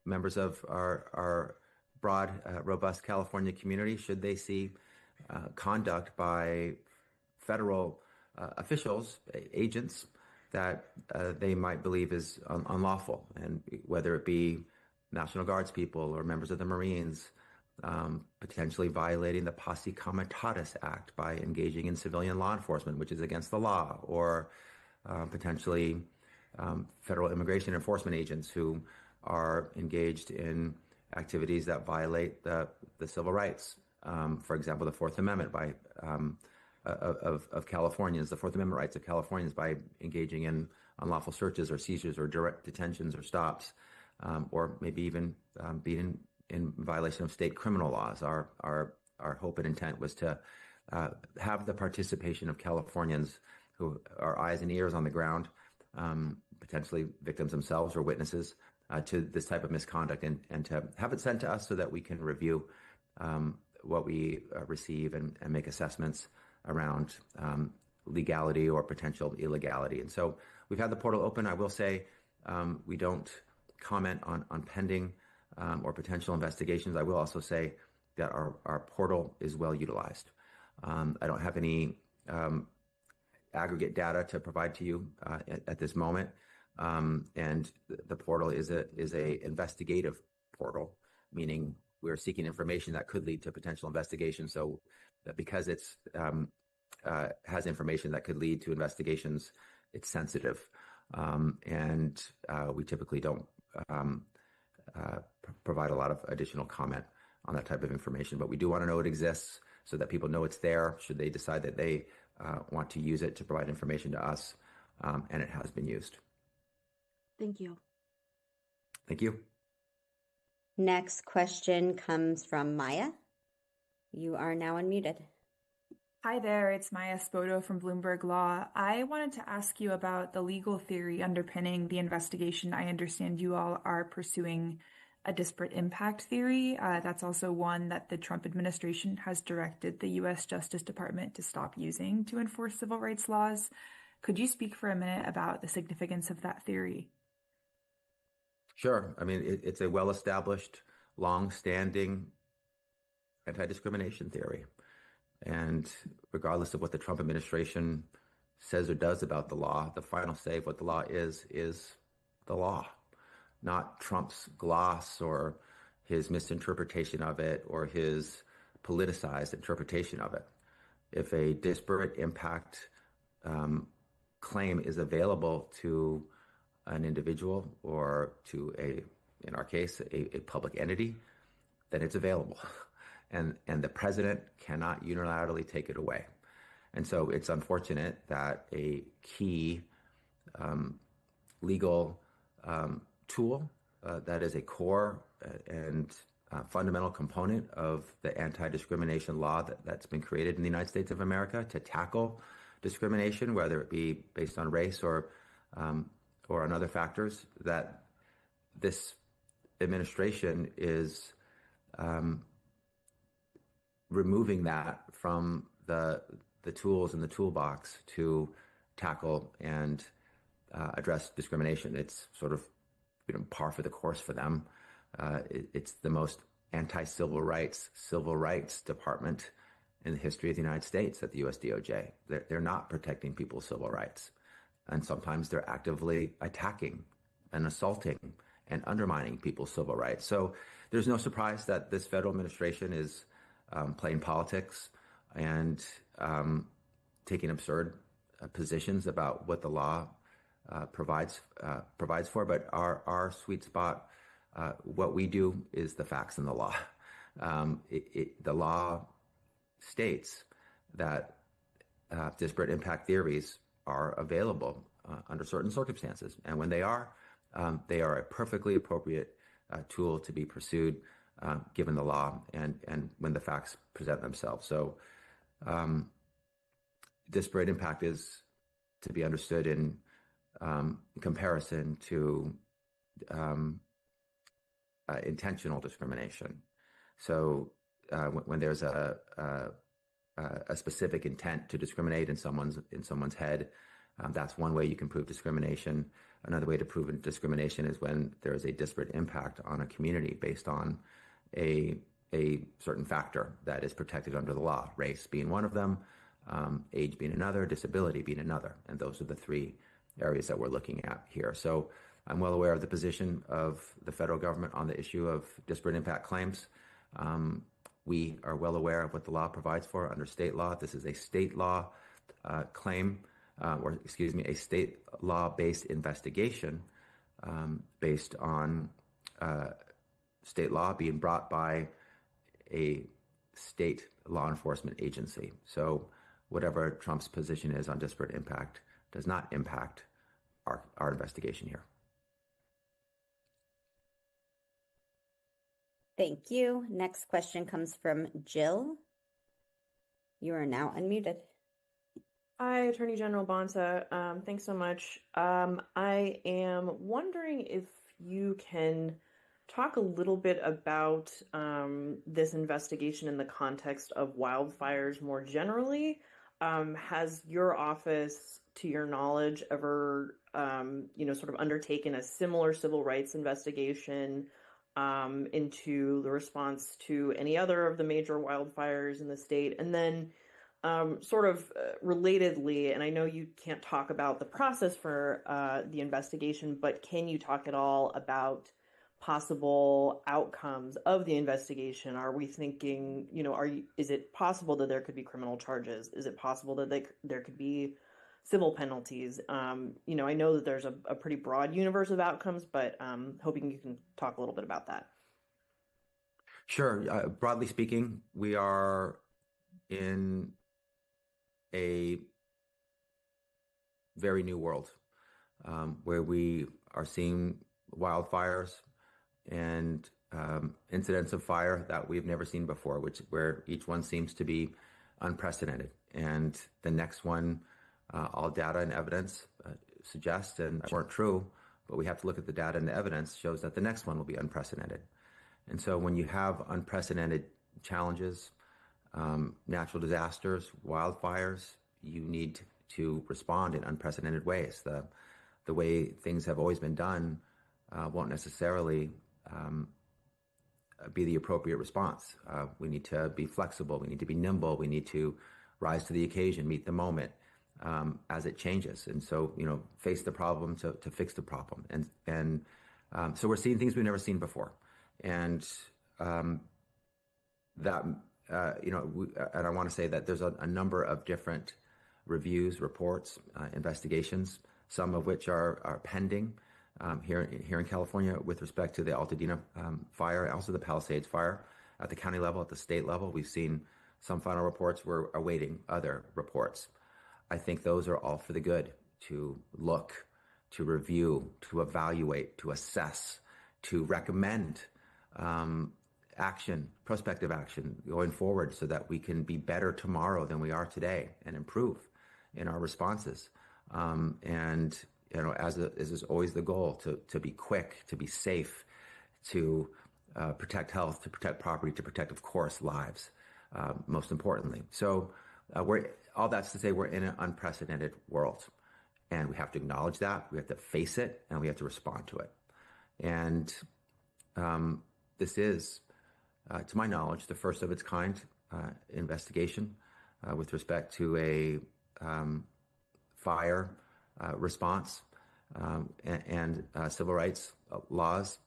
members of our broad, robust California community should they see conduct by federal officials, agents, that they might believe is unlawful, and whether it be National Guards people or members of the Marines, potentially violating the Posse Comitatus Act by engaging in civilian law enforcement, which is against the law, or potentially federal immigration enforcement agents who are engaged in activities that violate the civil rights. For example, the Fourth Amendment of Californians, the Fourth Amendment rights of Californians by engaging in unlawful searches or seizures or direct detentions or stops, or maybe even being in violation of state criminal laws. Our hope and intent was to have the participation of Californians who are eyes and ears on the ground, potentially victims themselves or witnesses to this type of misconduct, and to have it sent to us so that we can review what we receive and make assessments around legality or potential illegality. And so we've had the portal open. I will say we don't comment on pending or potential investigations. I will also say that our portal is well utilized. I don't have any aggregate data to provide to you at this moment. And the portal is a investigative portal, meaning we're seeking information that could lead to potential investigation. So that because it's has information that could lead to investigations, it's sensitive, and we typically don't provide a lot of additional comment on that type of information. But we do want to know it exists so that people know it's there should they decide that they want to use it to provide information to us, and it has been used. Thank you. Thank you. Next question comes from Maya. You are now unmuted. Hi there, it's Maya Spoto from Bloomberg Law. I wanted to ask you about the legal theory underpinning the investigation. I understand you all are pursuing a disparate impact theory. That's also one that the Trump administration has directed the U.S. Justice Department to stop using to enforce civil rights laws. Could you speak for a minute about the significance of that theory? Sure. I mean, it's a well-established long-standing anti-discrimination theory. And regardless of what the Trump administration says or does about the law, the final say of what the law is the law, not Trump's gloss or his misinterpretation of it or his politicized interpretation of it. If a disparate impact claim is available to an individual or to in our case, a public entity, then it's available. And the president cannot unilaterally take it away. And so it's unfortunate that a key legal tool that is a core and fundamental component of the anti-discrimination law that's been created in the United States of America to tackle discrimination, whether it be based on race or on other factors, that this administration is removing that from the tools in the toolbox to tackle and address discrimination. It's sort of par for the course for them. It's the most anti-civil rights department in the history of the United States at the US DOJ. They're not protecting people's civil rights. And sometimes they're actively attacking and assaulting and undermining people's civil rights. So there's no surprise that this federal administration is playing politics and taking absurd positions about what the law provides for. But our sweet spot, what we do is the facts in the law. The law states that disparate impact theories are available under certain circumstances. And when they are a perfectly appropriate tool to be pursued given the law and when the facts present themselves. So disparate impact is to be understood in comparison to intentional discrimination. So when there's a specific intent to discriminate in someone's head, that's one way you can prove discrimination. Another way to prove discrimination is when there is a disparate impact on a community based on a certain factor that is protected under the law, race being one of them, age being another, disability being another. And those are the three areas that we're looking at here. So I'm well aware of the position of the federal government on the issue of disparate impact claims. We are well aware of what the law provides for under state law. This is a state law claim, a state law-based investigation based on state law being brought by a state law enforcement agency. So whatever Trump's position is on disparate impact does not impact our investigation here. Thank you. Next question comes from Jill. You are now unmuted. Hi, Attorney General Bonta. Thanks so much. I am wondering if you can talk a little bit about this investigation in the context of wildfires more generally. Has your office, to your knowledge, ever, sort of undertaken a similar civil rights investigation into the response to any other of the major wildfires in the state? And then relatedly, and I know you can't talk about the process for the investigation, but can you talk at all about possible outcomes of the investigation? Are we thinking, is it possible that there could be criminal charges? Is it possible that there could be civil penalties? I know that there's a pretty broad universe of outcomes, but hoping you can talk a little bit about that. Sure. Broadly speaking, we are in a very new world where we are seeing wildfires and incidents of fire that we've never seen before, where each one seems to be unprecedented. And the next one, all data and evidence suggest, and weren't true, but we have to look at the data and the evidence shows that the next one will be unprecedented. And so when you have unprecedented challenges, natural disasters, wildfires, you need to respond in unprecedented ways. The way things have always been done won't necessarily be the appropriate response. We need to be flexible. We need to be nimble. We need to rise to the occasion, meet the moment as it changes. And so, face the problem to fix the problem. And so we're seeing things we've never seen before. And that, and I want to say that there's a number of different reviews, reports, investigations, some of which are pending here in California with respect to the Altadena fire, also the Palisades fire at the county level, at the state level. We've seen some final reports. We're awaiting other reports. I think those are all for the good, to look, to review, to evaluate, to assess, to recommend action, prospective action going forward so that we can be better tomorrow than we are today and improve in our responses. And, as is always the goal, to be quick, to be safe, to protect health, to protect property, to protect, of course, lives, most importantly. So all that's to say we're in an unprecedented world, and we have to acknowledge that, we have to face it, and we have to respond to it. And this is, to my knowledge, the first of its kind investigation with respect to a fire response and civil rights laws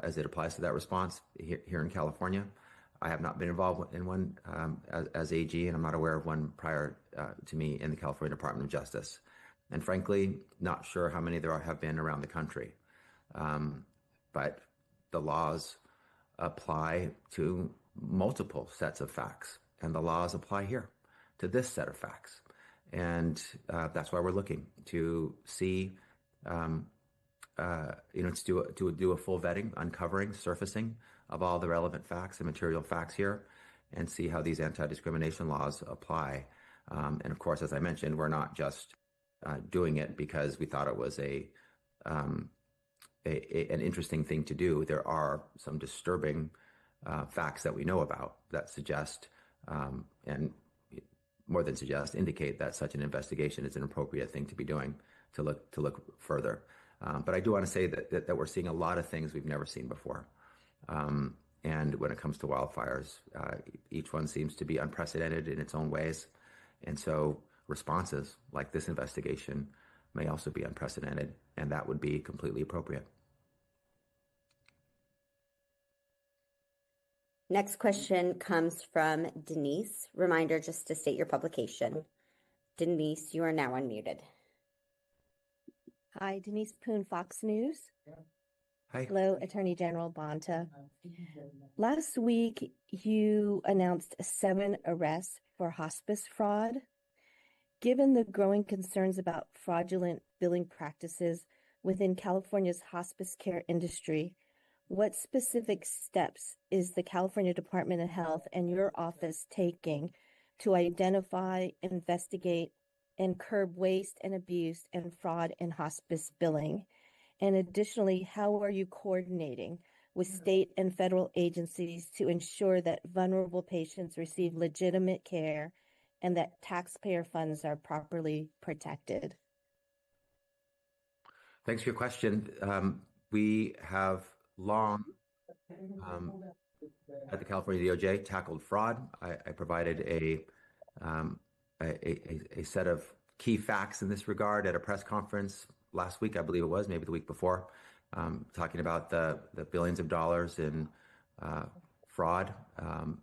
as it applies to that response here in California. I have not been involved in one as AG, and I'm not aware of one prior to me in the California Department of Justice. And frankly, not sure how many there have been around the country. But the laws apply to multiple sets of facts, and the laws apply here to this set of facts. And that's why we're looking to see, to do a full vetting, uncovering, surfacing of all the relevant facts and material facts here, and see how these anti-discrimination laws apply. And of course, as I mentioned, we're not just doing it because we thought it was an interesting thing to do. There are some disturbing facts that we know about that suggest, and more than suggest, indicate that such an investigation is an appropriate thing to be doing to look further. But I do want to say that we're seeing a lot of things we've never seen before. And when it comes to wildfires, each one seems to be unprecedented in its own ways. And so responses like this investigation may also be unprecedented, and that would be completely appropriate. Next question comes from Denise. Reminder just to state your publication. Denise, you are now unmuted. Hi, Denise Poon, Fox News. Hi. Hello, Attorney General Bonta. Last week, you announced 7 arrests for hospice fraud. Given the growing concerns about fraudulent billing practices within California's hospice care industry, what specific steps is the California Department of Health and your office taking to identify, investigate, and curb waste and abuse and fraud in hospice billing? And additionally, how are you coordinating with state and federal agencies to ensure that vulnerable patients receive legitimate care and that taxpayer funds are properly protected? Thanks for your question. We have long, at the California DOJ, tackled fraud. I provided a set of key facts in this regard at a press conference last week, I believe it was, maybe the week before, talking about the billions of dollars in fraud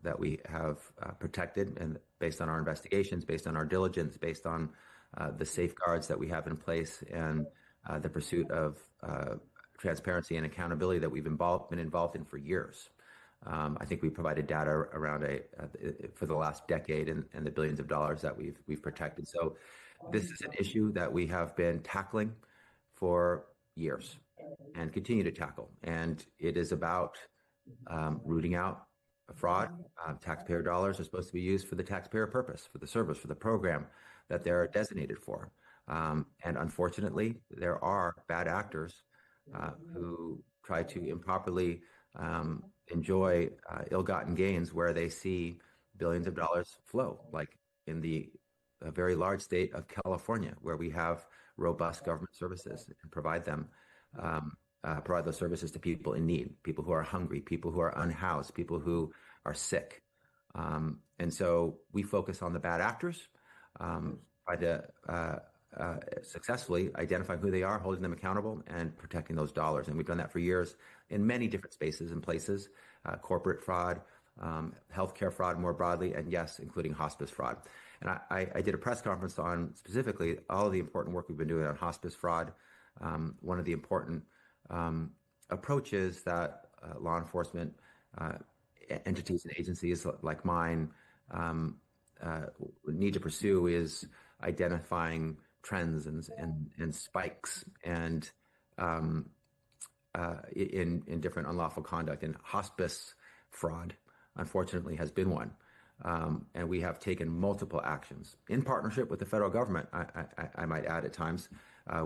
that we have protected, and based on our investigations, based on our diligence, based on the safeguards that we have in place, and the pursuit of transparency and accountability that we've been involved in for years. I think we provided data around for the last decade and the billions of dollars that we've protected. So this is an issue that we have been tackling for years and continue to tackle. And it is about rooting out fraud. Taxpayer dollars are supposed to be used for the taxpayer purpose, for the service, for the program that they're designated for. And unfortunately, there are bad actors who try to improperly enjoy ill-gotten gains where they see billions of dollars flow, like in the very large state of California, where we have robust government services and provide them provide those services to people in need, people who are hungry, people who are unhoused, people who are sick. And so we focus on the bad actors, try to successfully identify who they are, holding them accountable, and protecting those dollars. And we've done that for years in many different spaces and places, corporate fraud, healthcare fraud more broadly, and yes, including hospice fraud. And I did a press conference on specifically all of the important work we've been doing on hospice fraud. One of the important approaches that law enforcement entities and agencies like mine need to pursue is identifying trends and spikes and in different unlawful conduct. And hospice fraud, unfortunately, has been one. And we have taken multiple actions in partnership with the federal government. I might add at times,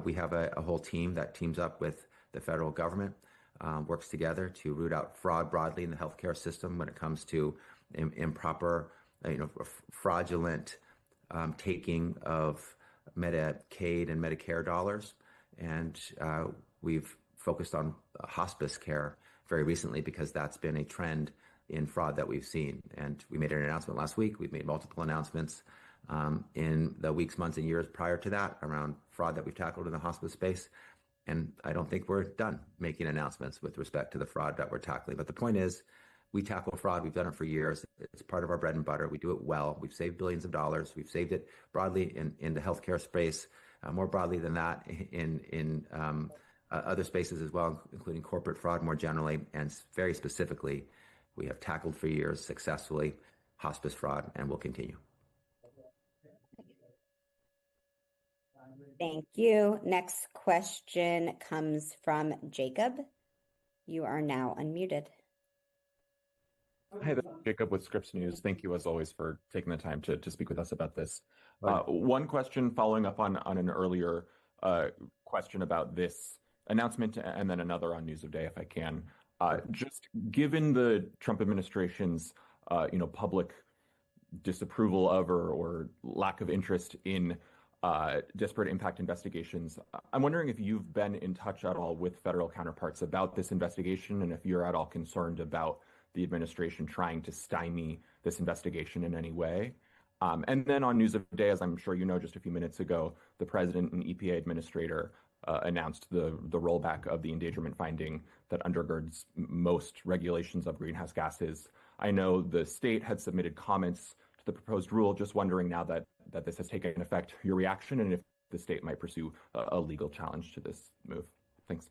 we have a whole team that teams up with the federal government, works together to root out fraud broadly in the healthcare system when it comes to improper, fraudulent taking of Medicaid and Medicare dollars. And we've focused on hospice care very recently because that's been a trend in fraud that we've seen. And we made an announcement last week. We've made multiple announcements in the weeks, months, and years prior to that around fraud that we've tackled in the hospice space. And I don't think we're done making announcements with respect to the fraud that we're tackling. But the point is, we tackle fraud. We've done it for years. It's part of our bread and butter. We do it well. We've saved billions of dollars. We've saved it broadly in the healthcare space, more broadly than that in other spaces as well, including corporate fraud more generally. And very specifically, we have tackled for years successfully hospice fraud and will continue. Thank you. Next question comes from Jacob. You are now unmuted. Hi, this is Jacob with Scripps News. Thank you, as always, for taking the time to speak with us about this. One question following up on an earlier question about this announcement, and then another on News of Day, if I can. Just given the Trump administration's public disapproval of or lack of interest in disparate impact investigations, I'm wondering if you've been in touch at all with federal counterparts about this investigation, and if you're at all concerned about the administration trying to stymie this investigation in any way. And then on News of Day, as I'm sure you know, just a few minutes ago, the president and EPA administrator announced the rollback of the endangerment finding that undergirds most regulations of greenhouse gases. I know the state had submitted comments to the proposed rule. Just wondering now that this has taken effect, your reaction, and if the state might pursue a legal challenge to this move. Thanks.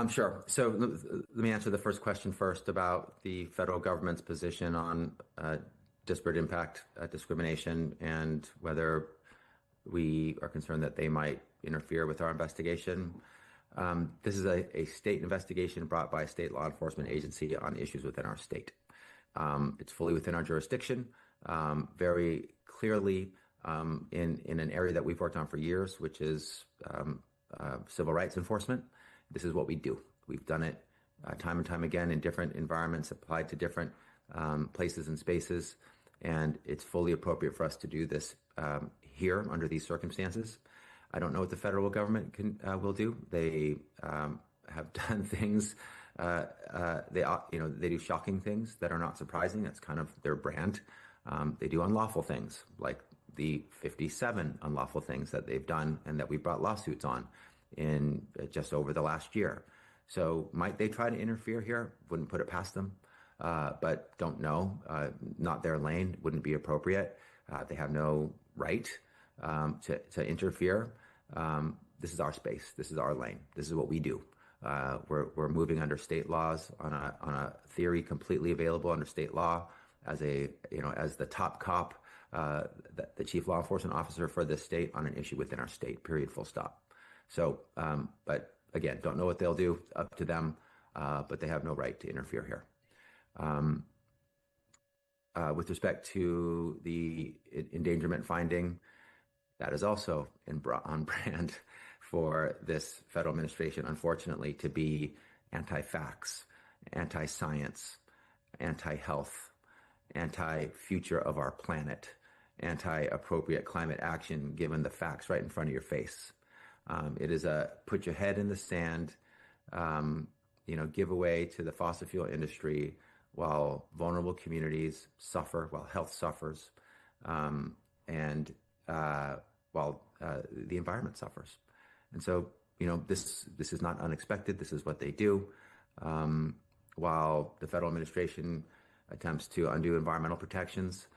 Sure. So let me answer the first question first about the federal government's position on disparate impact discrimination and whether we are concerned that they might interfere with our investigation. This is a state investigation brought by a state law enforcement agency on issues within our state. It's fully within our jurisdiction, very clearly in an area that we've worked on for years, which is civil rights enforcement. This is what we do. We've done it time and time again in different environments, applied to different places and spaces, and it's fully appropriate for us to do this here under these circumstances. I don't know what the federal government will do. They have done things. They do shocking things that are not surprising. That's kind of their brand. They do unlawful things, like the 57 unlawful things that they've done and that we brought lawsuits on in just over the last year. So might they try to interfere here? Wouldn't put it past them, but don't know. Not their lane. Wouldn't be appropriate. They have no right to interfere. This is our space. This is our lane. This is what we do. We're moving under state laws on a theory completely available under state law as as the top cop, the chief law enforcement officer for this state on an issue within our state. Period. Full stop. So, but again, don't know what they'll do. Up to them. But they have no right to interfere here. With respect to the endangerment finding, that is also on brand for this federal administration, unfortunately, to be anti-facts, anti-science, anti-health, anti-future of our planet, anti-appropriate climate action, given the facts right in front of your face. It is a put your head in the sand, give away to the fossil fuel industry while vulnerable communities suffer, while health suffers, and while the environment suffers. And so, this is not unexpected. This is what they do. While the federal administration attempts to undo environmental protections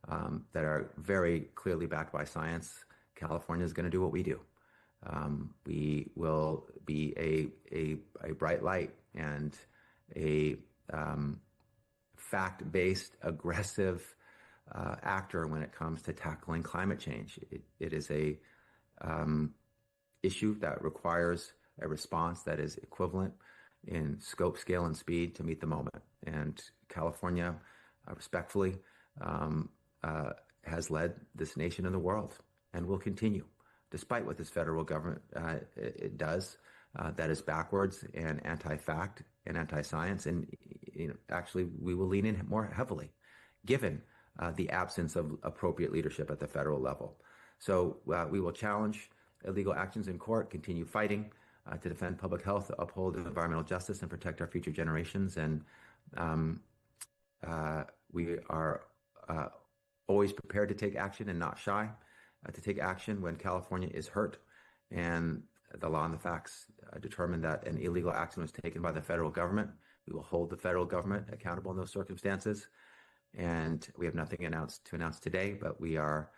that are very clearly backed by science, California is going to do what we do. We will be a bright light and a fact-based, aggressive actor when it comes to tackling climate change. It is a issue that requires a response that is equivalent in scope, scale, and speed to meet the moment. And California, respectfully, has led this nation and the world and will continue, despite what this federal government it does that is backwards and anti-fact and anti-science. And actually, we will lean in more heavily, given the absence of appropriate leadership at the federal level. So we will challenge illegal actions in court, continue fighting to defend public health, uphold environmental justice, and protect our future generations. And we are always prepared to take action and not shy to take action when California is hurt and the law and the facts determine that an illegal action was taken by the federal government. We will hold the federal government accountable in those circumstances. And we have nothing to announce today, but we are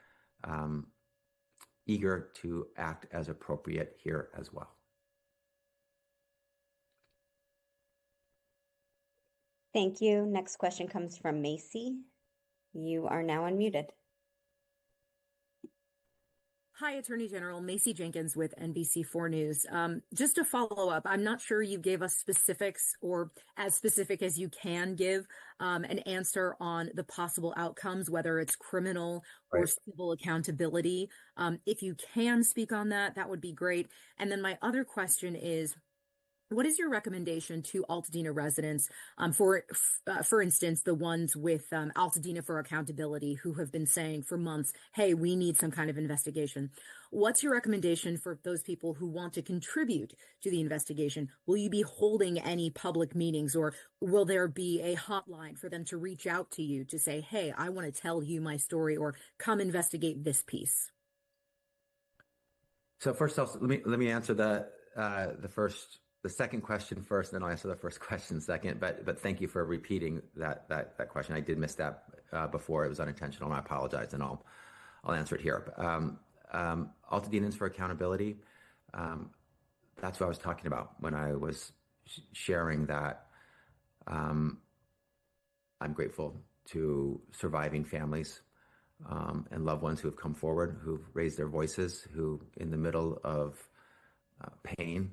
eager to act as appropriate here as well. Thank you. Next question comes from Macy. You are now unmuted. Hi, Attorney General Macy Jenkins with NBC4 News. Just to follow up, I'm not sure you gave us specifics, or as specific as you can give, an answer on the possible outcomes, whether it's criminal or civil accountability. If you can speak on that, that would be great. And then my other question is, what is your recommendation to Altadena residents, for instance, the ones with Altadena for Accountability, who have been saying for months, hey, we need some kind of investigation? What's your recommendation for those people who want to contribute to the investigation? Will you be holding any public meetings, or will there be a hotline for them to reach out to you to say, hey, I want to tell you my story, or come investigate this piece? So first off, let me answer the second question first, then I'll answer the first question second. But thank you for repeating that question. I did miss that before. It was unintentional, and I apologize, and I'll answer it here. Altadenans for Accountability. That's what I was talking about when I was sharing that. I'm grateful to surviving families and loved ones who have come forward, who've raised their voices, who, in the middle of pain,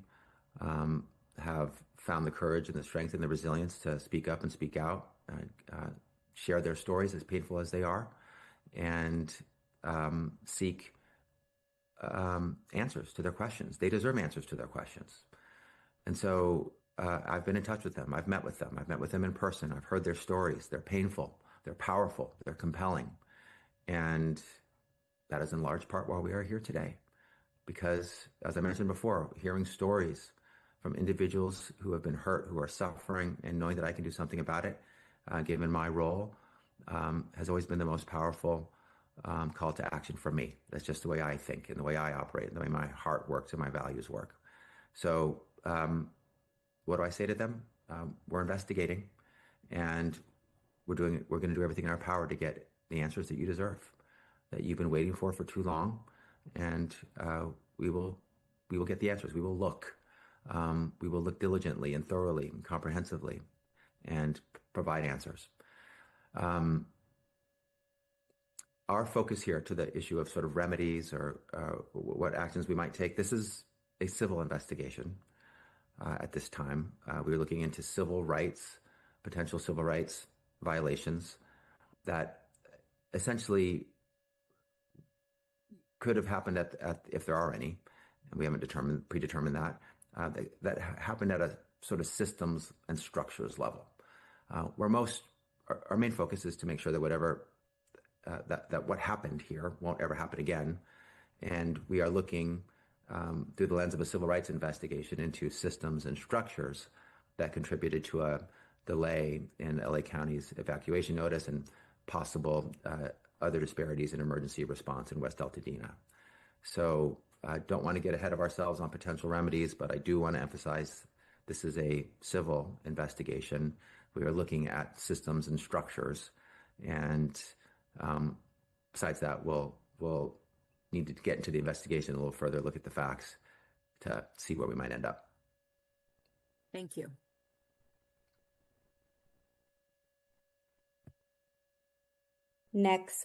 have found the courage and the strength and the resilience to speak up and speak out, share their stories, as painful as they are, and seek answers to their questions. They deserve answers to their questions. And so I've been in touch with them. I've met with them. I've met with them in person. I've heard their stories. They're painful. They're powerful. They're compelling. And that is in large part why we are here today. Because, as I mentioned before, hearing stories from individuals who have been hurt, who are suffering, and knowing that I can do something about it, given my role, has always been the most powerful call to action for me. That's just the way I think, and the way I operate, and the way my heart works and my values work. So what do I say to them? We're investigating, and we're going to do everything in our power to get the answers that you deserve, that you've been waiting for too long, and we will get the answers. We will look. We will look diligently and thoroughly and comprehensively and provide answers. Our focus here to the issue of sort of remedies or what actions we might take, this is a civil investigation at this time. We're looking into potential civil rights violations that essentially could have happened if there are any, and we haven't predetermined that, that happened at a sort of systems and structures level, where our main focus is to make sure that that what happened here won't ever happen again. And we are looking through the lens of a civil rights investigation into systems and structures that contributed to a delay in LA County's evacuation notice and possible other disparities in emergency response in West Altadena. So I don't want to get ahead of ourselves on potential remedies, but I do want to emphasize this is a civil investigation. We are looking at systems and structures, and besides that, we'll need to get into the investigation a little further, look at the facts to see where we might end up. Thank you. Next